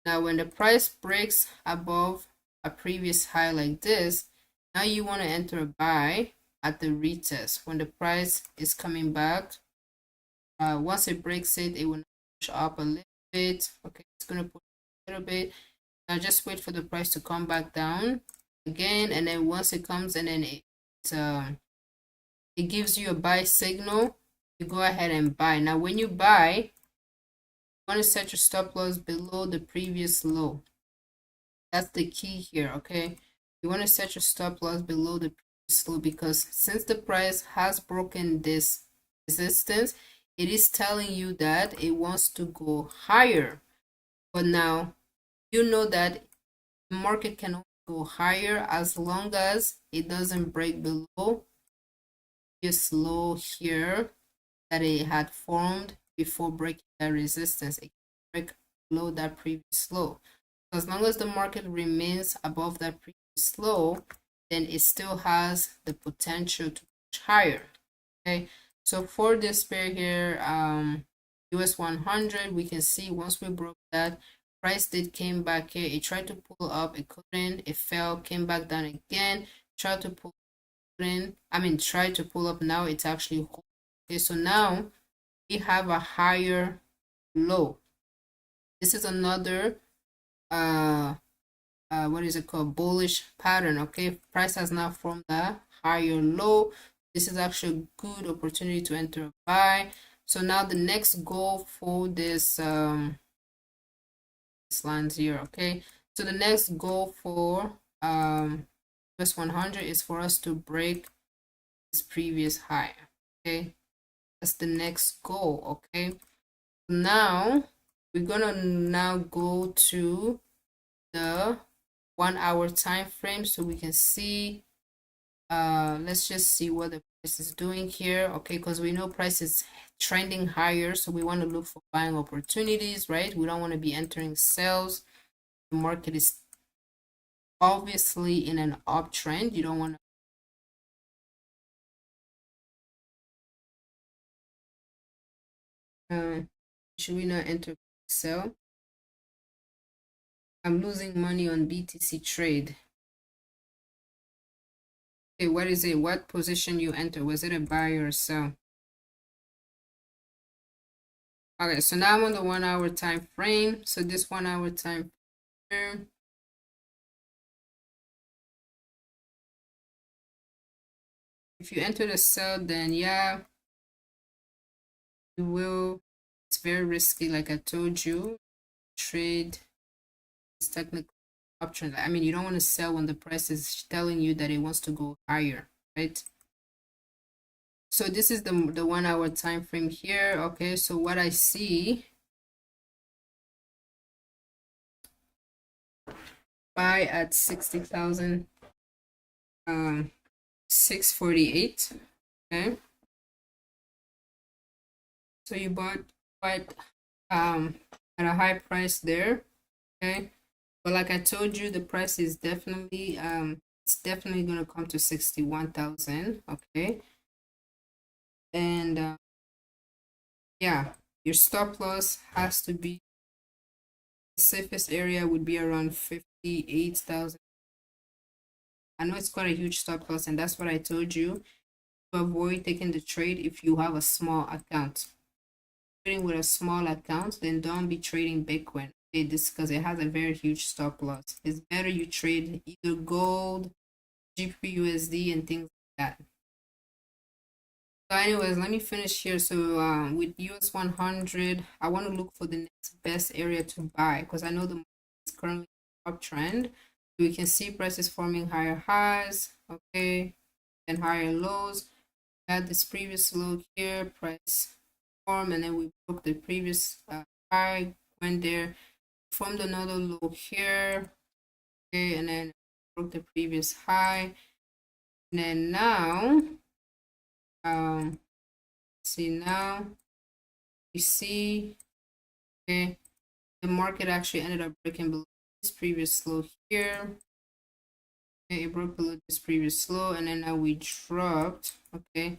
S1: Now when the price breaks above a previous high like this, now you want to enter a buy at the retest when the price is coming back. Once it breaks it, it will push up a little bit. Okay, it's gonna push a little bit. Now just wait for the price to come back down again, and then once it comes and then it gives you a buy signal, you go ahead and buy. Now when you buy, you want to set your stop loss below the previous low. That's the key here, okay? You want to set your stop loss below the previous low because since the price has broken this resistance, it is telling you that it wants to go higher. But now you know that the market can only go higher as long as it doesn't break below this low here that it had formed before breaking that resistance. It can break below that previous low. As long as the market remains above that previous low, then it still has the potential to push higher. Okay, so for this pair here, US 100, we can see once we broke that, price did came back here. It tried to pull up, it couldn't, it fell, came back down again, tried to pull try to pull up now, it's actually okay. So now we have a higher low. This is another what is it called, bullish pattern. Okay, price has now formed a higher low. This is actually a good opportunity to enter a buy. So now the next goal for this lines here. Okay, so the next goal for US 100 is for us to break this previous high. Okay, that's the next goal. Okay, now we're gonna now go to the 1 hour time frame so we can see. Let's just see what the price is doing here. Okay, because we know price is trending higher, so we want to look for buying opportunities, right? We don't want to be entering sales. The market is obviously in an uptrend. You don't want to should we not enter sell? I'm losing money on BTC trade. Okay, what is it? What position you enter? Was it a buy or a sell? Okay, so now I'm on the 1 hour time frame. So this 1 hour time frame, if you enter the sell, then yeah, you will. It's very risky, like I told you. Trade is technically option. I mean, you don't want to sell when the price is telling you that it wants to go higher, right? So this is the 1 hour time frame here. Okay, so what I see, buy at 60,000 648. Okay, so you bought quite at a high price there. Okay, but like I told you, the price is definitely it's definitely gonna come to 61,000. Okay, and yeah, your stop loss has to be, the safest area would be around 58,000. I know it's quite a huge stop loss, and that's what I told you to avoid taking the trade if you have a small account. Trading with a small account, then don't be trading Bitcoin. Okay, this because it has a very huge stop loss. It's better you trade either gold, GPUSD, and things like that. So anyways, let me finish here. So with US 100, I want to look for the next best area to buy because I know the market is currently uptrend. We can see prices forming higher highs, okay, and higher lows. We had this previous low here, price form, and then we broke the previous high, went there, formed another low here, okay, and then broke the previous high. And then now, see now, you see, okay, the market actually ended up breaking below this previous low here. Okay, it broke below this previous low, and then now we dropped. Okay,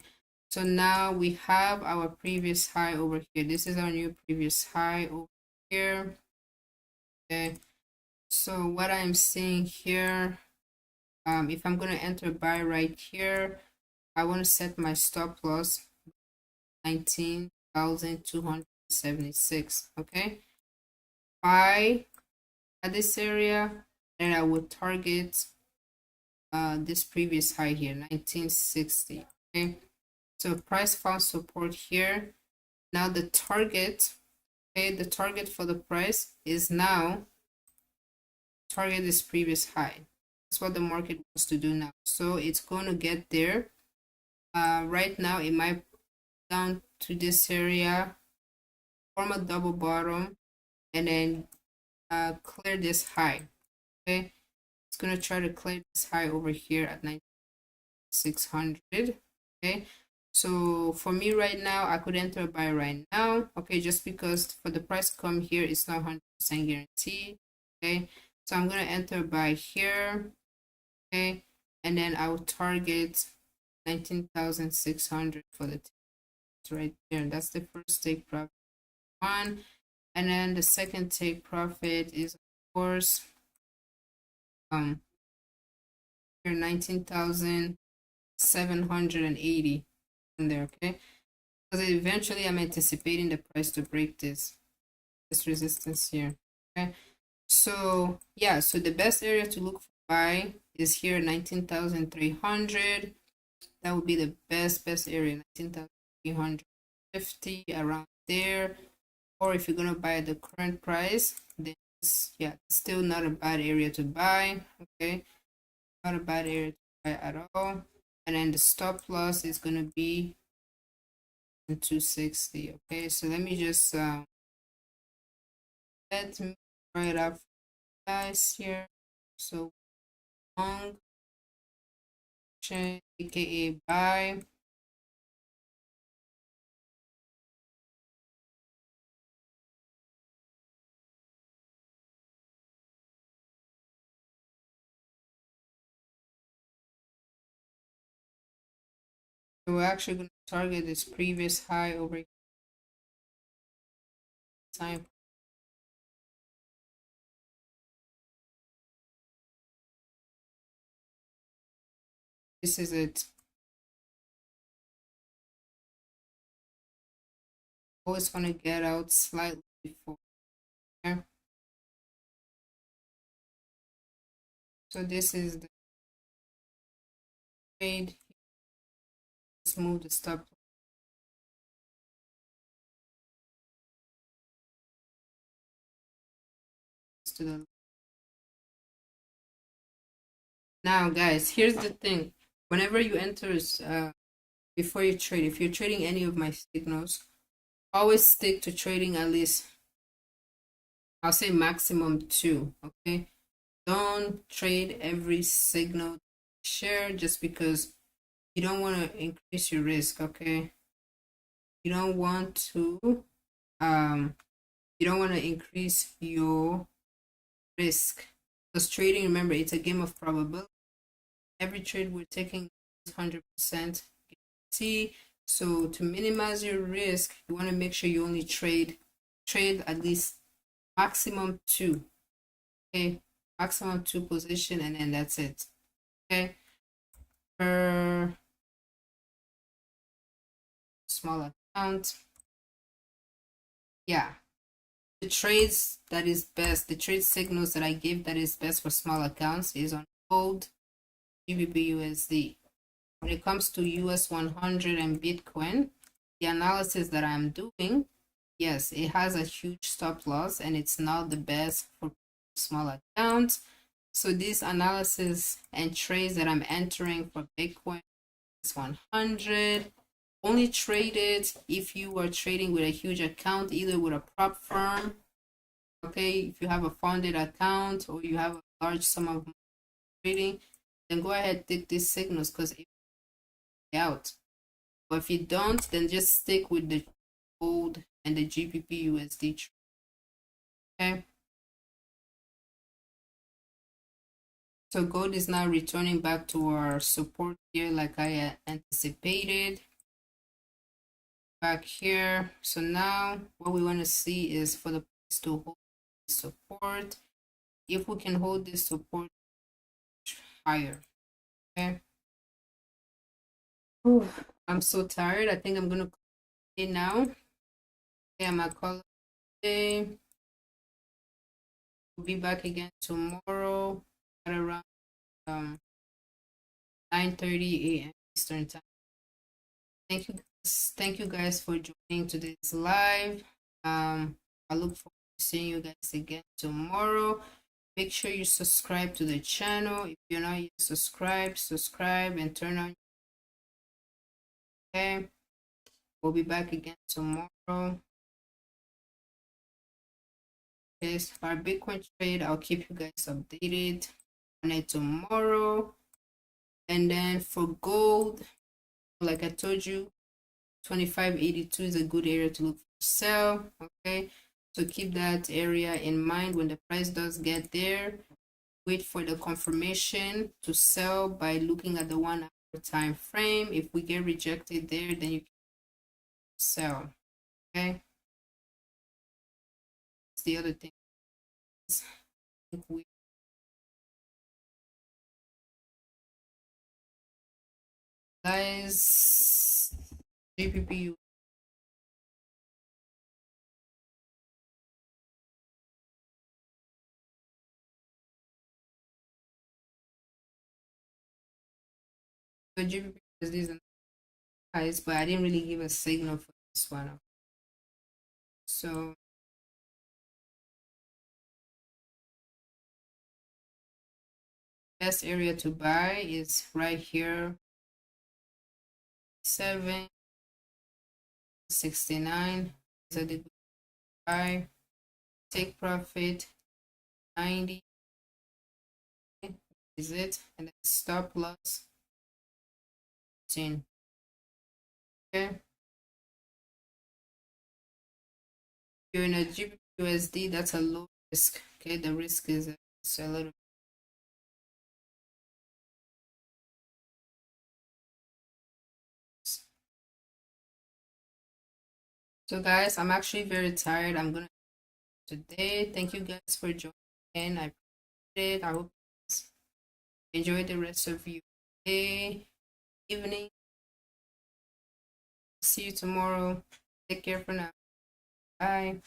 S1: so now we have our previous high over here. This is our new previous high over here. Okay, so what I'm seeing here, if I'm gonna enter buy right here, I want to set my stop loss 19,276. Okay, buy at this area, and I will target this previous high here, 1960. Okay, so price found support here. Now the target, okay, the target for the price is now target this previous high. That's what the market wants to do now. So it's going to get there. Right now it might down to this area, form a double bottom, and then clear this high. Okay, it's gonna try to clear this high over here at 9,600. Okay, so for me right now, I could enter a buy right now. Okay, just because for the price to come here, it's not 100% guaranteed. Okay, so I'm gonna enter a buy here. Okay, and then I will target 19,600 for the right there. That's the first take profit one, and then the second take profit is of course here 19,000 780 in there, okay? Because eventually I'm anticipating the price to break this resistance here, okay? So yeah, so the best area to look for buy is here, 19,300. That would be the best area, 19,350, around there. Or if you're gonna buy at the current price, then yeah, still not a bad area to buy, okay? Not a bad area to buy at all. And then the stop loss is gonna be in 260, okay? So let me just let me try it out for you guys here. So long chain, aka buy. So we're actually going to target this previous high over time. This is it. Always want to get out slightly before. Okay? So this is the trade. Let's move the stop to the. Now, guys, here's the thing. Whenever you enter, before you trade, if you're trading any of my signals, always stick to trading at least, I'll say maximum 2. Okay, don't trade every signal share just because you don't want to increase your risk. Okay, you don't want to increase your risk, because trading, remember, it's a game of probability. Every trade we're taking is 100% guarantee. So to minimize your risk, you want to make sure you only trade at least maximum 2. Okay, maximum 2 position, and then that's it. Okay, per small account. Yeah, the trades that is best, the trade signals that I give that is best for small accounts is on gold, GBP USD. When it comes to US 100 and Bitcoin, the analysis that I'm doing, yes, it has a huge stop loss and it's not the best for small accounts. So this analysis and trades that I'm entering for Bitcoin is 100. Only trade it if you are trading with a huge account, either with a prop firm, okay? If you have a funded account or you have a large sum of trading, then go ahead, take these signals because it out. But if you don't, then just stick with the gold and the GBP USD. Okay. So gold is now returning back to our support here, like I anticipated. Back here. So now what we want to see is for the price to hold support. If we can hold this support higher. Okay. Whew, I'm so tired. I think I'm gonna call it now. Okay, I'm gonna call it today. We'll be back again tomorrow at around 9:30 a.m. Eastern time. Thank you guys for joining today's live. I look forward to seeing you guys again tomorrow. Make sure you subscribe to the channel. If you're not yet subscribed, subscribe and turn on. Okay, we'll be back again tomorrow. Okay, so our Bitcoin trade, I'll keep you guys updated on it tomorrow. And then for gold, like I told you, 2582 is a good area to look for sell. Okay, so keep that area in mind. When the price does get there, wait for the confirmation to sell by looking at the 1 hour time frame. If we get rejected there, then you can sell. Okay, that's the other thing. I think we Guys, GPP. So GPP is this price, but I didn't really give a signal for this one. So best area to buy is right here, 769. So the buy, take profit, 90 is it, and then stop loss 10. Okay, you're in a GBP USD, that's a low risk. Okay, the risk is a little. So guys, I'm actually very tired. I'm gonna today. Thank you guys for joining. I appreciate it. I hope you guys enjoy the rest of your day, evening. See you tomorrow. Take care for now. Bye.